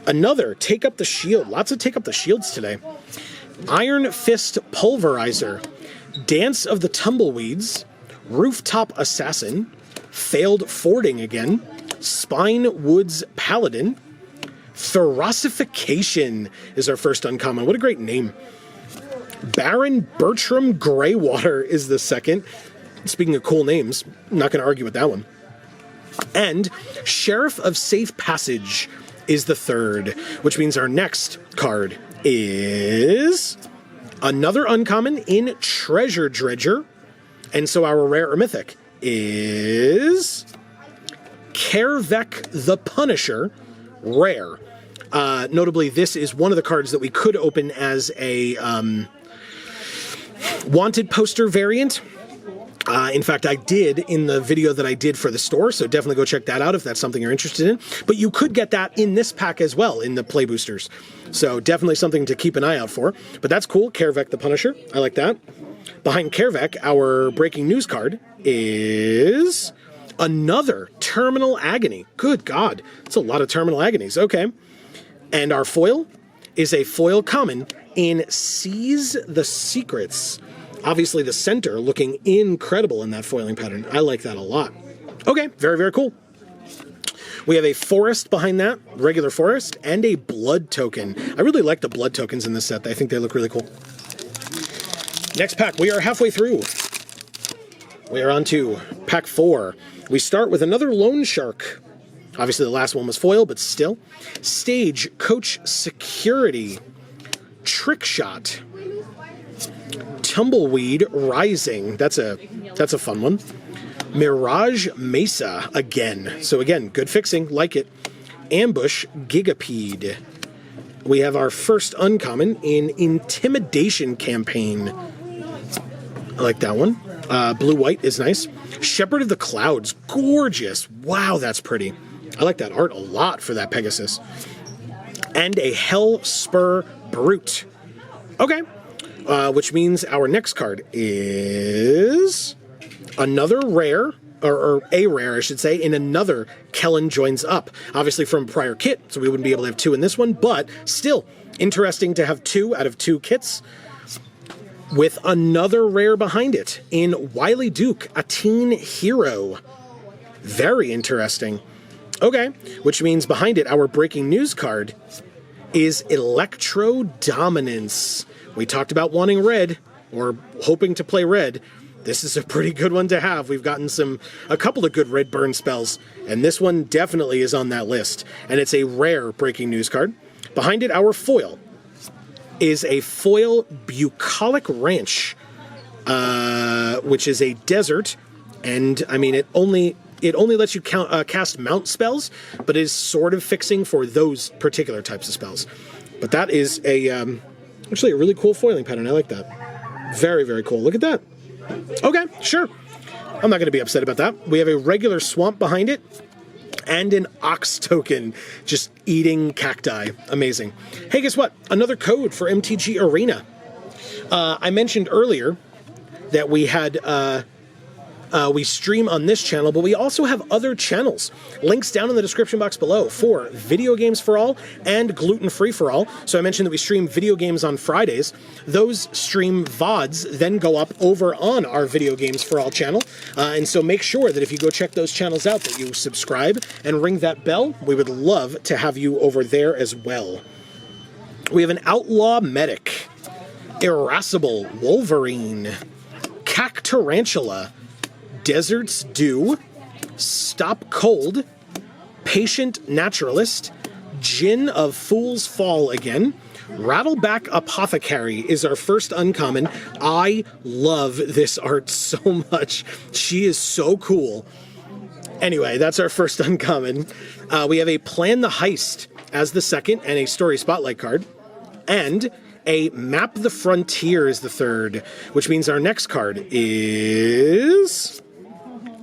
another Take Up the Shield. Lots of Take Up the Shields today. Iron Fist Pulverizer, Dance of the Tumbleweeds, Rooftop Assassin, Failed Fording again, Spine Woods Paladin, Ferocification is our first uncommon. What a great name. Baron Bertram Greywater is the second. Speaking of cool names, I'm not going to argue with that one. And Sheriff of Safe Passage is the third, which means our next card is another uncommon in Treasure Dredger. And so our rare or mythic is Kervek the Punisher, rare. Notably, this is one of the cards that we could open as a wanted poster variant. In fact, I did in the video that I did for the store, so definitely go check that out if that's something you're interested in. But you could get that in this pack as well, in the play boosters. So definitely something to keep an eye out for. But that's cool, Kervek the Punisher. I like that. Behind Kervek, our breaking news card is another Terminal Agony. Good God, that's a lot of Terminal Agonies. Okay. And our foil is a foil common in Seize the Secrets. Obviously, the center looking incredible in that foiling pattern. I like that a lot. Okay, very, very cool. We have a forest behind that, regular forest, and a blood token. I really like the blood tokens in this set. I think they look really cool. Next pack, we are halfway through. We are on to pack 4. We start with another Loan Shark. Obviously, the last one was foil, but still. Stagecoach Security. Trick Shot. Tumbleweed Rising. That's a fun one. Mirage Mesa again. So again, good fixing, like it. Ambush Gigapede. We have our first uncommon in Intimidation Campaign. I like that one. Blue-white is nice. Shepherd of the Clouds. Gorgeous. Wow, that's pretty. I like that art a lot for that Pegasus. And a Hell Spur Brute. Okay. Which means our next card is another rare, or a rare, I should say, in another Kellen Joins Up. Obviously from prior kit, so we wouldn't be able to have 2 in this one, but still interesting to have 2 out of 2 kits with another rare behind it in Wily Duke, a teen hero. Very interesting. Okay, which means behind it, our breaking news card is Electro Dominance. We talked about wanting red, or hoping to play red. This is a pretty good one to have. We've gotten a couple of good red burn spells, and this one definitely is on that list. And it's a rare breaking news card. Behind it, our foil is a foil Bucolic Ranch, which is a desert, and I mean it only lets you cast mount spells, but is sort of fixing for those particular types of spells. But that is actually a really cool foiling pattern. I like that. Very, very cool. Look at that. Okay, sure. I'm not going to be upset about that. We have a regular swamp behind it and an ox token just eating cacti. Amazing. Hey, guess what? Another code for MTG Arena. I mentioned earlier that we had we stream on this channel, but we also have other channels. Links down in the description box below for Video Games for All and Gluten Free for All. So I mentioned that we stream video games on Fridays. Those stream VODs then go up over on our Video Games for All channel. And so make sure that if you go check those channels out, that you subscribe and ring that bell. We would love to have you over there as well. We have an Outlaw Medic, Irascible Wolverine, Cactarantula, Desert's Dew, Stop Cold, Patient Naturalist, Djinn of Fool's Fall again, Rattleback Apothecary is our first uncommon. I love this art so much. She is so cool. Anyway, that's our first uncommon. We have a Plan the Heist as the second and a Story Spotlight card. And a Map the Frontier is the third, which means our next card is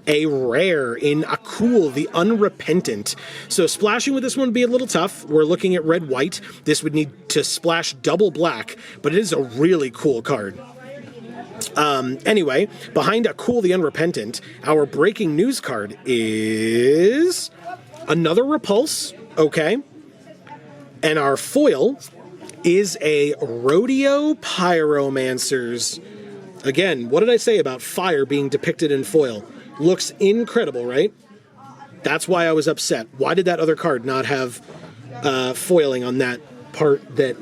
a rare in Akul the Unrepentant. So splashing with this one would be a little tough. We're looking at red-white. This would need to splash double black, but it is a really cool card. Anyway, behind Akul the Unrepentant, our breaking news card is another Repulse, okay, and our foil is a Rodeo Pyromancers. Again, what did I say about fire being depicted in foil? Looks incredible, right? That's why I was upset. Why did that other card not have foiling on that part that...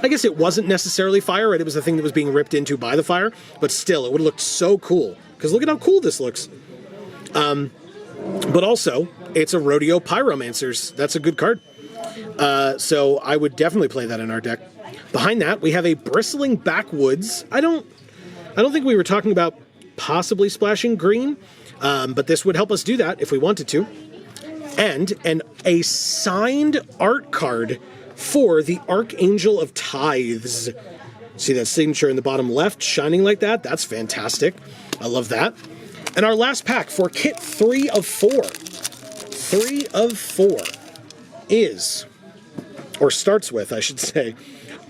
I guess it wasn't necessarily fire, right? It was the thing that was being ripped into by the fire, but still, it would have looked so cool. Because look at how cool this looks. But also, It's a Rodeo Pyromancers. That's a good card. So I would definitely play that in our deck. Behind that, we have a Bristling Backwoods. I don't think we were talking about possibly splashing green, but this would help us do that if we wanted to. And a signed art card for the Archangel of Tithes. See that signature in the bottom left shining like that? That's fantastic. I love that. And our last pack for kit 3 of 4. 3 of 4 is, or starts with, I should say,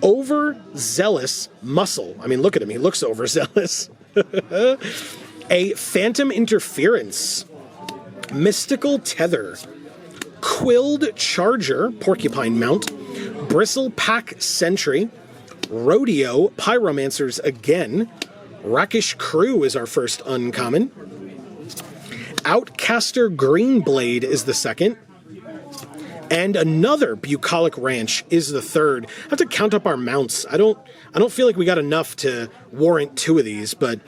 Overzealous Muscle. I mean, look at him. He looks overzealous. A Phantom Interference. Mystical Tether. Quilled Charger, Porcupine Mount. Bristle Pack Sentry. Rodeo Pyromancers again. Rakish Crew is our first uncommon. Outcaster Greenblade is the second. And another Bucolic Ranch is the third. I have to count up our mounts. I don't feel like we got enough to warrant 2 of these, but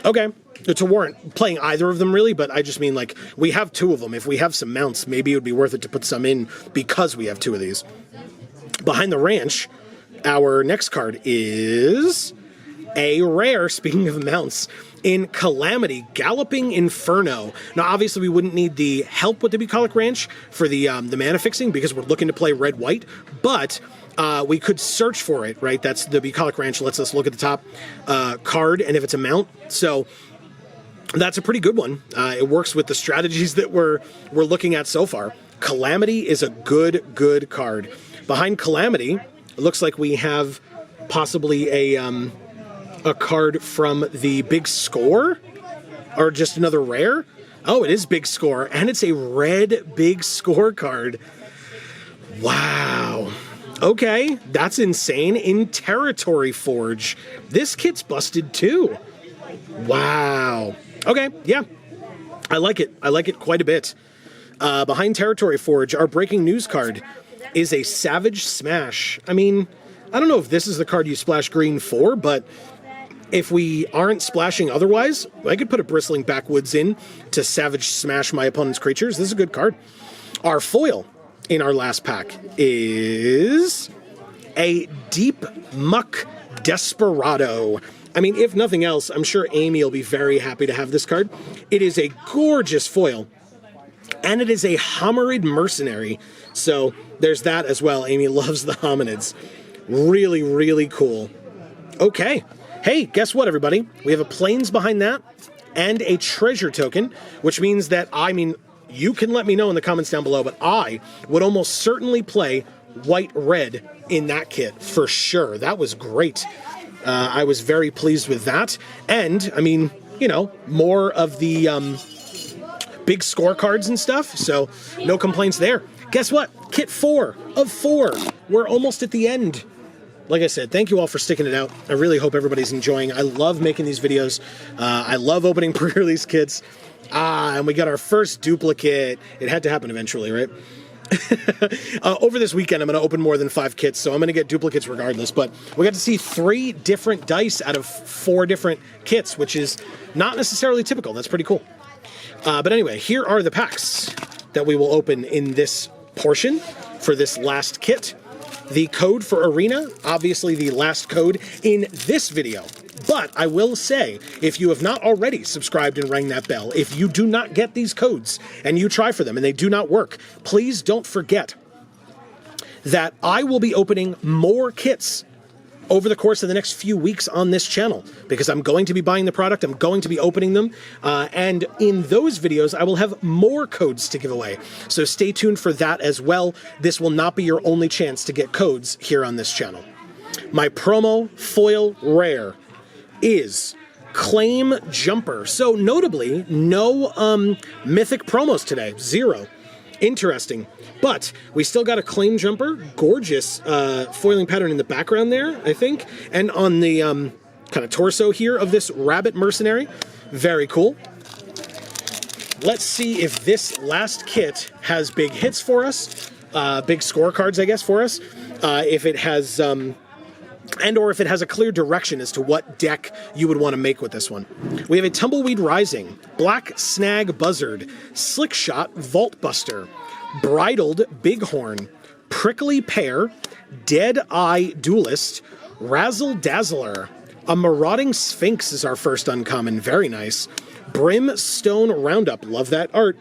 okay. To warrant playing either of them really, but I just mean like we have 2 of them. If we have some mounts, maybe it would be worth it to put some in because we have 2 of these. Behind the ranch, our next card is a rare, speaking of mounts, in Calamity, Galloping Inferno. Now, obviously, we wouldn't need the help with the Bucolic Ranch for the mana fixing because we're looking to play red-white, but we could search for it, right? That's the Bucolic Ranch lets us look at the top card, and if it's a mount, so that's a pretty good one. It works with the strategies that we're looking at so far. Calamity is a good card. Behind Calamity, it looks like we have possibly a card from the Big Score, or just another rare. Oh, it is Big Score, and it's a red Big Score card. Wow. Okay, that's insane. In Territory Forge, this kit's busted too. Wow. Okay, yeah, I like it. I like it quite a bit. Behind Territory Forge, our breaking news card is a Savage Smash. I mean, I don't know if this is the card you splash green for, but if we aren't splashing otherwise, I could put a Bristling Backwoods in to Savage Smash my opponent's creatures. This is a good card. Our foil in our last pack is a Deep Muck Desperado. I mean, if nothing else, I'm sure Amy will be very happy to have this card. It is a gorgeous foil, and it is a Hominid Mercenary. So there's that as well. Amy loves the hominids. Really, really cool. Okay. Hey, guess what, everybody? We have a Plains behind that and a Treasure Token, which means that, you can let me know in the comments down below, but I would almost certainly play white-red in that kit for sure. That was great. I was very pleased with that. And, more of the big scorecards and stuff, so no complaints there. Guess what? Kit 4 of 4. We're almost at the end. Like I said, thank you all for sticking it out. I really hope everybody's enjoying. I love making these videos. I love opening pre-release kits. And we got our first duplicate. It had to happen eventually, right? Over this weekend, I'm going to open more than 5 kits, so I'm going to get duplicates regardless. But we got to see 3 different dice out of 4 different kits, which is not necessarily typical. That's pretty cool. But anyway, here are the packs that we will open in this portion for this last kit. The code for Arena, obviously the last code in this video. But I will say, if you have not already subscribed and rang that bell, if you do not get these codes and you try for them and they do not work, please don't forget that I will be opening more kits over the course of the next few weeks on this channel, because I'm going to be buying the product, I'm going to be opening them, and in those videos I will have more codes to give away. So stay tuned for that as well. This will not be your only chance to get codes here on this channel. My promo foil rare is Claim Jumper. So notably, no mythic promos today. 0. Interesting. But we still got a Claim Jumper. Gorgeous foiling pattern in the background there, I think. And on the kind of torso here of this Rabbit Mercenary. Very cool. Let's see if this last kit has big hits for us. Big scorecards, I guess, for us. If it has and or if it has a clear direction as to what deck you would want to make with this one. We have a Tumbleweed Rising, Black Snag Buzzard, Slick Shot Vault Buster, Bridled Bighorn, Prickly Pear, Dead Eye Duelist, Razzle Dazzler, a Marauding Sphinx is our first uncommon, very nice. Brimstone Roundup, love that art,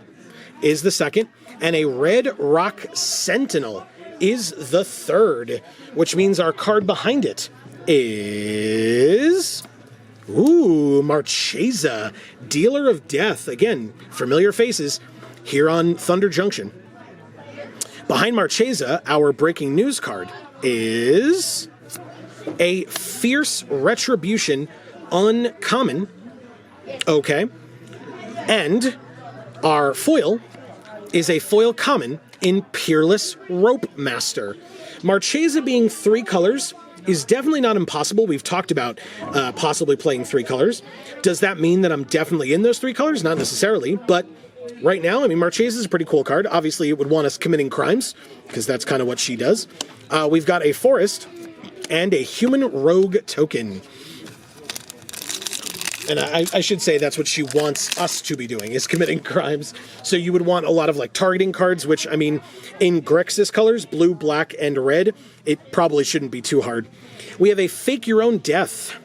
is the second, and a Red Rock Sentinel is the third, which means our card behind it is... Ooh, Marchesa, Dealer of Death. Again, familiar faces here on Thunder Junction. Behind Marchesa, our breaking news card is a Fierce Retribution uncommon. Okay. And our foil is a foil common in Peerless Rope Master. Marchesa being 3 colors is definitely not impossible. We've talked about possibly playing 3 colors. Does that mean that I'm definitely in those 3 colors? Not necessarily, but right now, I mean, Marchesa is a pretty cool card. Obviously, it would want us committing crimes, because that's kind of what she does. We've got a Forest and a Human Rogue token. And I should say that's what she wants us to be doing, is committing crimes. So you would want a lot of like targeting cards, which, I mean, in Grixis colors, blue, black, and red, it probably shouldn't be too hard. We have a Fake Your Own Death.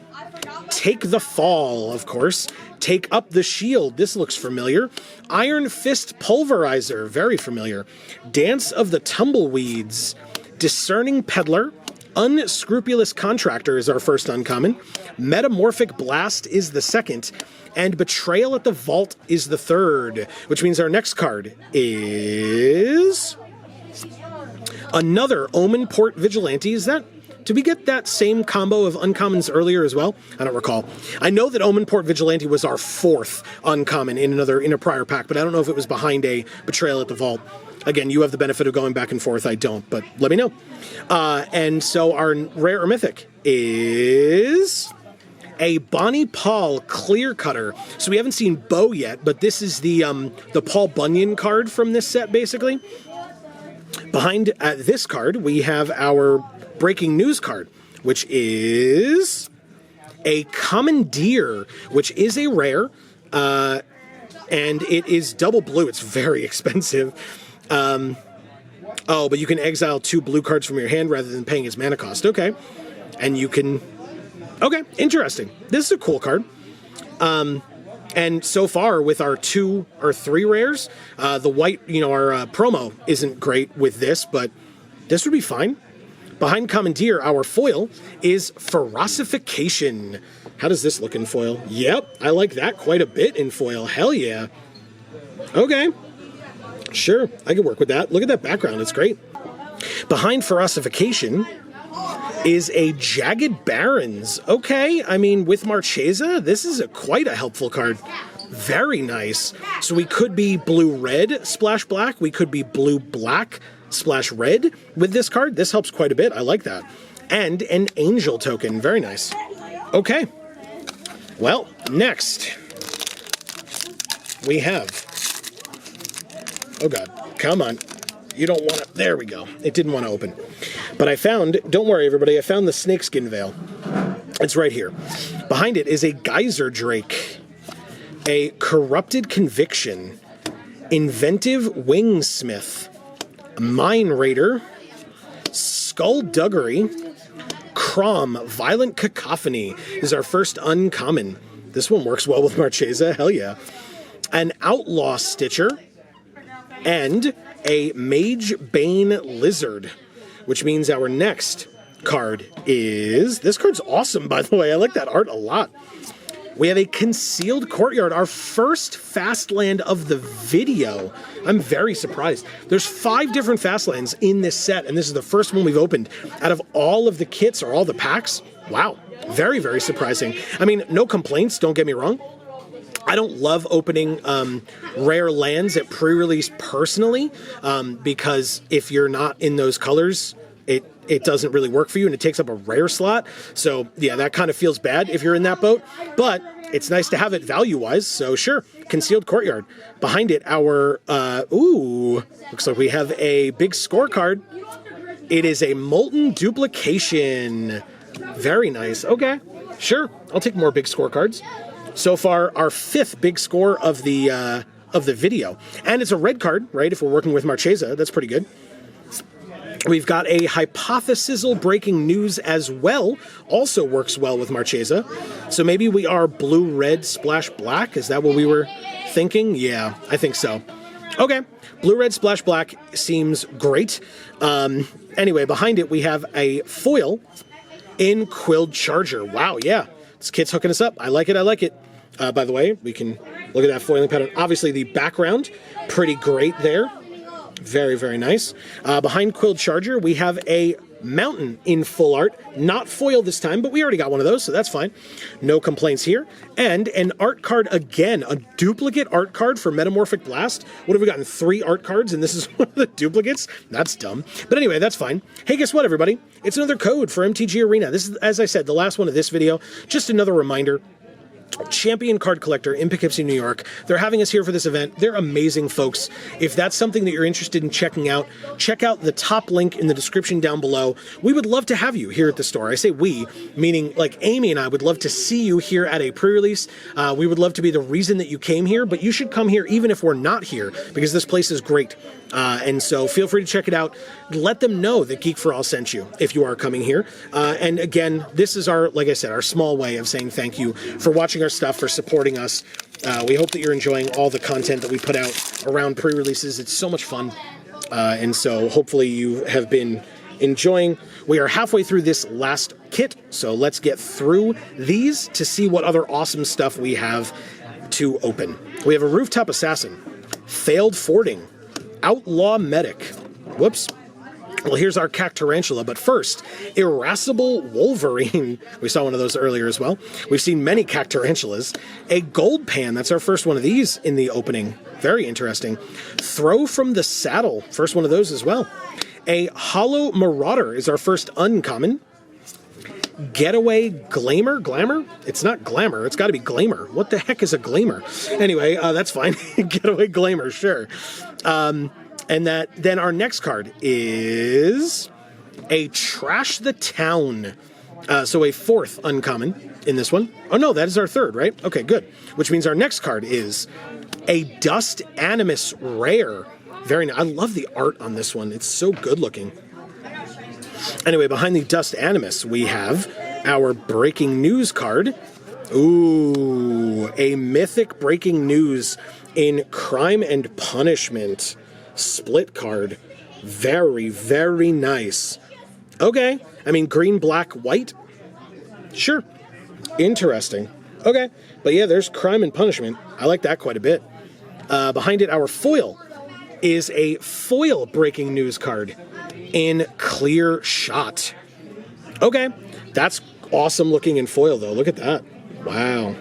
Take the Fall, of course. Take Up the Shield. This looks familiar. Iron Fist Pulverizer. Very familiar. Dance of the Tumbleweeds. Discerning Peddler. Unscrupulous Contractor is our first uncommon. Metamorphic Blast is the second. And Betrayal at the Vault is the third. Which means our next card is... another Omen Port Vigilante. Is that... did we get that same combo of uncommons earlier as well? I don't recall. I know that Omen Port Vigilante was our 4th uncommon in a prior pack, but I don't know if it was behind a Betrayal at the Vault. Again, you have the benefit of going back and forth. I don't, but let me know. And so our rare or mythic is a Bonnie Paul Clear Cutter. So we haven't seen Bo yet, but this is the Paul Bunyan card from this set, basically. Behind this card, we have our breaking news card, which is a Commandeer, which is a rare, and it is double blue. It's very expensive. Oh, but you can exile 2 blue cards from your hand rather than paying its mana cost. Okay. And you can... okay, interesting. This is a cool card. And so far, with our 2 or 3 rares, the white, our promo isn't great with this, but this would be fine. Behind Commandeer, our foil is Ferocification. How does this look in foil? Yep, I like that quite a bit in foil. Hell yeah. Okay. Sure, I can work with that. Look at that background. It's great. Behind Ferocification is a Jagged Barons. Okay, I mean, with Marchesa, this is quite a helpful card. Very nice. So we could be blue-red splash black. We could be blue-black splash red with this card. This helps quite a bit. I like that. And an Angel token. Very nice. Okay. Well, next we have... oh god, come on. You don't want to... there we go. It didn't want to open. But I found... don't worry, everybody. I found the Snakeskin Veil. It's right here. Behind it is a Geyser Drake. A Corrupted Conviction. Inventive Wingsmith. Mine Raider. Skullduggery. Crom. Violent Cacophony is our first uncommon. This one works well with Marchesa. Hell yeah. An Outlaw Stitcher. And a Mage Bane Lizard, which means our next card is... this card's awesome, by the way. I like that art a lot. We have a Concealed Courtyard, our first fast land of the video. I'm very surprised. There's 5 different fast lands in this set, and this is the first one we've opened out of all of the kits or all the packs. Wow. Very, very surprising. I mean, no complaints, don't get me wrong. I don't love opening rare lands at pre-release personally, because if you're not in those colors, it doesn't really work for you, and it takes up a rare slot. So yeah, that kind of feels bad if you're in that boat, but it's nice to have it value-wise, so sure. Concealed Courtyard. Behind it, our, looks like we have a big scorecard. It is a Molten Duplication. Very nice. Okay, sure. I'll take more big scorecards. So far, our 5th big score of the video, and it's a red card, right? If we're working with Marchesa, that's pretty good. We've got a hypothesical breaking news as well. Also works well with Marchesa. So maybe we are blue, red, splash, black. Is that what we were thinking? Yeah, I think so. Okay, blue, red, splash, black seems great. Anyway, behind it we have a foil in Quilled Charger. Wow, yeah. This kit's hooking us up. I like it, I like it. By the way, we can look at that foiling pattern. Obviously the background, pretty great there. Very, very nice. Behind Quilled Charger, we have a mountain in full art. Not foil this time, but we already got one of those, so that's fine. No complaints here. And an art card again, a duplicate art card for Metamorphic Blast. What have we gotten? 3 art cards, and this is one of the duplicates? That's dumb. But anyway, that's fine. Hey, guess what, everybody? It's another code for MTG Arena. This is, as I said, the last one of this video. Just another reminder. Champion Card Collector in Poughkeepsie, New York. They're having us here for this event. They're amazing folks. If that's something that you're interested in checking out, check out the top link in the description down below. We would love to have you here at the store. I say we, meaning like Amy and I would love to see you here at a pre-release. We would love to be the reason that you came here, but you should come here even if we're not here because this place is great. And so feel free to check it out. Let them know that Geek for All sent you if you are coming here. And again, this is our, like I said, our small way of saying thank you for watching our stuff, for supporting us. We hope that you're enjoying all the content that we put out around pre-releases. It's so much fun. And so hopefully you have been enjoying. We are halfway through this last kit, so let's get through these to see what other awesome stuff we have to open. We have a Rooftop Assassin, Failed Fording, Outlaw Medic. Whoops. Well, here's our Cactarantula, but first, Irascible Wolverine. We saw one of those earlier as well. We've seen many Cactarantulas. A Gold Pan, that's our first one of these in the opening. Very interesting. Throw from the Saddle, first one of those as well. A Hollow Marauder is our first uncommon. Getaway Glamour? It's not Glamour, it's gotta be Glamour. What the heck is a Glamour? Anyway, that's fine. Getaway Glamour, sure. And then our next card is a Trash the Town. So a 4th uncommon in this one. Oh no, that is our 3rd, right? Okay, good. Which means our next card is a Dust Animus Rare. Very nice. I love the art on this one. It's so good looking. Anyway, behind the Dust Animus, we have our Breaking News card. Ooh, a Mythic Breaking News in Crime and Punishment. Split card. Very, very nice. Okay. I mean, green, black, white. Sure. Interesting. Okay. But yeah, there's Crime and Punishment. I like that quite a bit. Behind it, our foil is a foil Breaking News card in Clear Shot. Okay. That's awesome looking in foil, though. Look at that. Wow.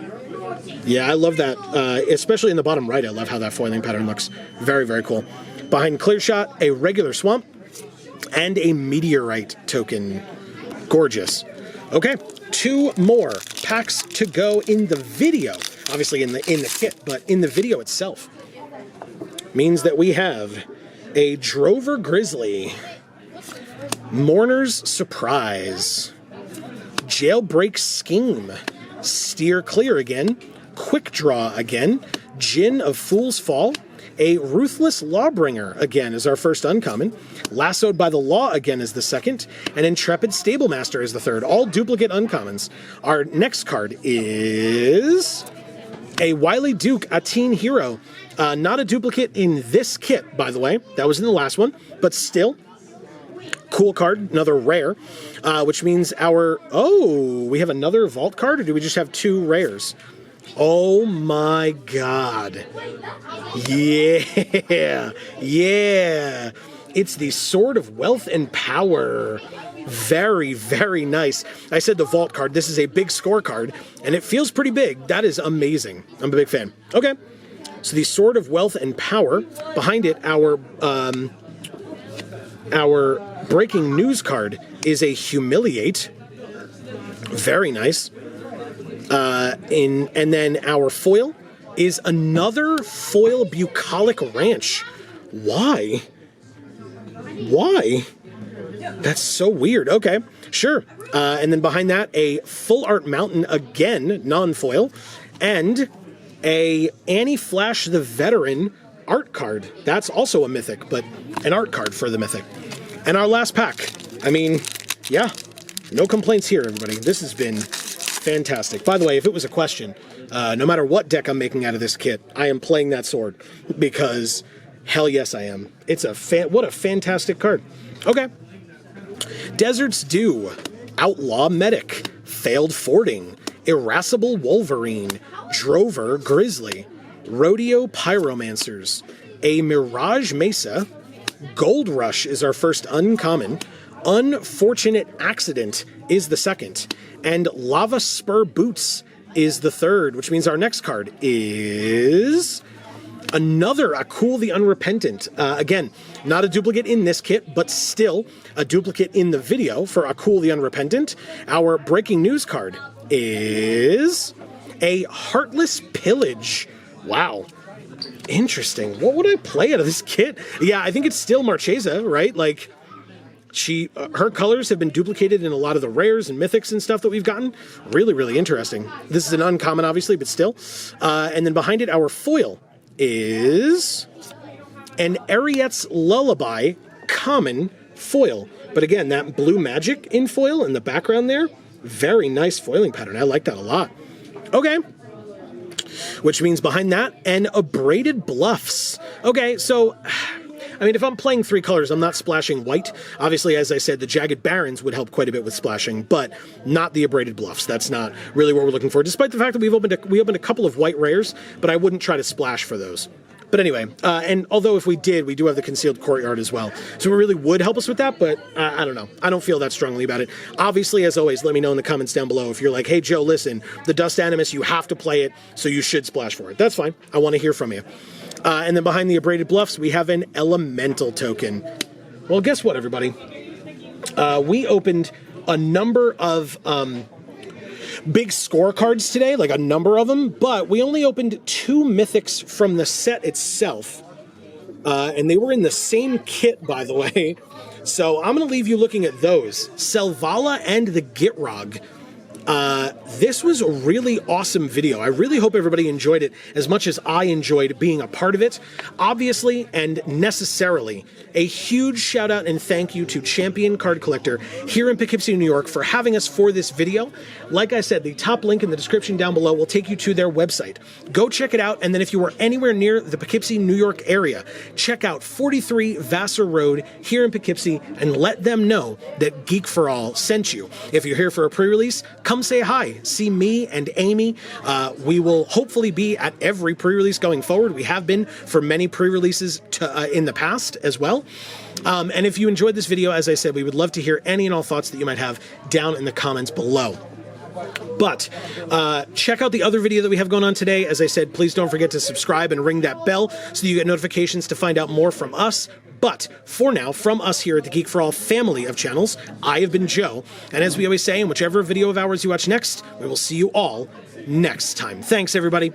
Yeah, I love that. Especially in the bottom right, I love how that foiling pattern looks. Very, very cool. Behind Clear Shot, a regular Swamp and a Meteorite token. Gorgeous. Okay, 2 more packs to go in the video. Obviously in the kit, but in the video itself. Means that we have a Drover Grizzly, Mourner's Surprise, Jailbreak Scheme, Steer Clear again, Quick Draw again, Djinn of Fool's Fall, a Ruthless Lawbringer again is our first uncommon, Lassoed by the Law again is the second, and Intrepid Stablemaster is the third. All duplicate uncommons. Our next card is a Wily Duke, a Teen Hero. Not a duplicate in this kit, by the way. That was in the last one, but still. Cool card, another rare, which means we have another vault card, or do we just have 2 rares? Oh my god. Yeah. Yeah. It's the Sword of Wealth and Power. Very, very nice. I said the vault card. This is a big score card, and it feels pretty big. That is amazing. I'm a big fan. Okay. So the Sword of Wealth and Power. Behind it, our Breaking News card is a Humiliate. Very nice. And then our foil is another foil Bucolic Ranch. Why? Why? That's so weird. Okay, sure. And then behind that, a Full Art Mountain, again, non-foil, and a Annie Flash the Veteran art card. That's also a mythic, but an art card for the mythic. And our last pack. I mean, yeah, no complaints here, everybody. This has been fantastic. By the way, if it was a question, no matter what deck I'm making out of this kit, I am playing that sword, because hell yes I am. It's a what a fantastic card. Okay. Desert's Dew, Outlaw Medic, Failed Fording, Irascible Wolverine, Drover Grizzly, Rodeo Pyromancers, a Mirage Mesa, Gold Rush is our first uncommon, Unfortunate Accident is the second, and Lava Spur Boots is the third, which means our next card is another Akul the Unrepentant. Again, not a duplicate in this kit, but still a duplicate in the video for Akul the Unrepentant. Our breaking news card is a Heartless Pillage. Wow. Interesting. What would I play out of this kit? Yeah, I think it's still Marchesa, right? Like, her colors have been duplicated in a lot of the rares and mythics and stuff that we've gotten. Really, really interesting. This is an uncommon, obviously, but still. And then behind it, our foil is an Ariette's Lullaby common foil. But again, that blue magic in foil in the background there, very nice foiling pattern. I like that a lot. Okay. Which means behind that, an Abraded Bluffs. Okay, so I mean, if I'm playing three colors, I'm not splashing white. Obviously, as I said, the Jagged Barrens would help quite a bit with splashing, but not the Abraded Bluffs. That's not really what we're looking for, despite the fact that we opened a couple of white rares, but I wouldn't try to splash for those. But anyway, and although if we did, we do have the Concealed Courtyard as well. So it really would help us with that, but I don't know. I don't feel that strongly about it. Obviously, as always, let me know in the comments down below if you're like, hey, Joe, listen, the Dust Animus, you have to play it, so you should splash for it. That's fine. I want to hear from you. And then behind the Abraded Bluffs, we have an Elemental token. Well, guess what, everybody? We opened a number of big scorecards today, like a number of them, but we only opened 2 mythics from the set itself. And they were in the same kit, by the way. So I'm going to leave you looking at those. Selvala and the Gitrog. This was a really awesome video. I really hope everybody enjoyed it as much as I enjoyed being a part of it. Obviously and necessarily, a huge shout out and thank you to Champion Card Collector here in Poughkeepsie, New York for having us for this video. Like I said, the top link in the description down below will take you to their website. Go check it out, and then if you are anywhere near the Poughkeepsie, New York area, check out 43 Vassar Road here in Poughkeepsie and let them know that Geek for All sent you. If you're here for a pre-release, come say hi. See me and Amy. We will hopefully be at every pre-release going forward. We have been for many pre-releases in the past as well. And if you enjoyed this video, as I said, we would love to hear any and all thoughts that you might have down in the comments below. But check out the other video that we have going on today. As I said, please don't forget to subscribe and ring that bell so you get notifications to find out more from us. But for now, from us here at the Geek for All family of channels, I have been Joe. And as we always say, in whichever video of ours you watch next, we will see you all next time. Thanks, everybody.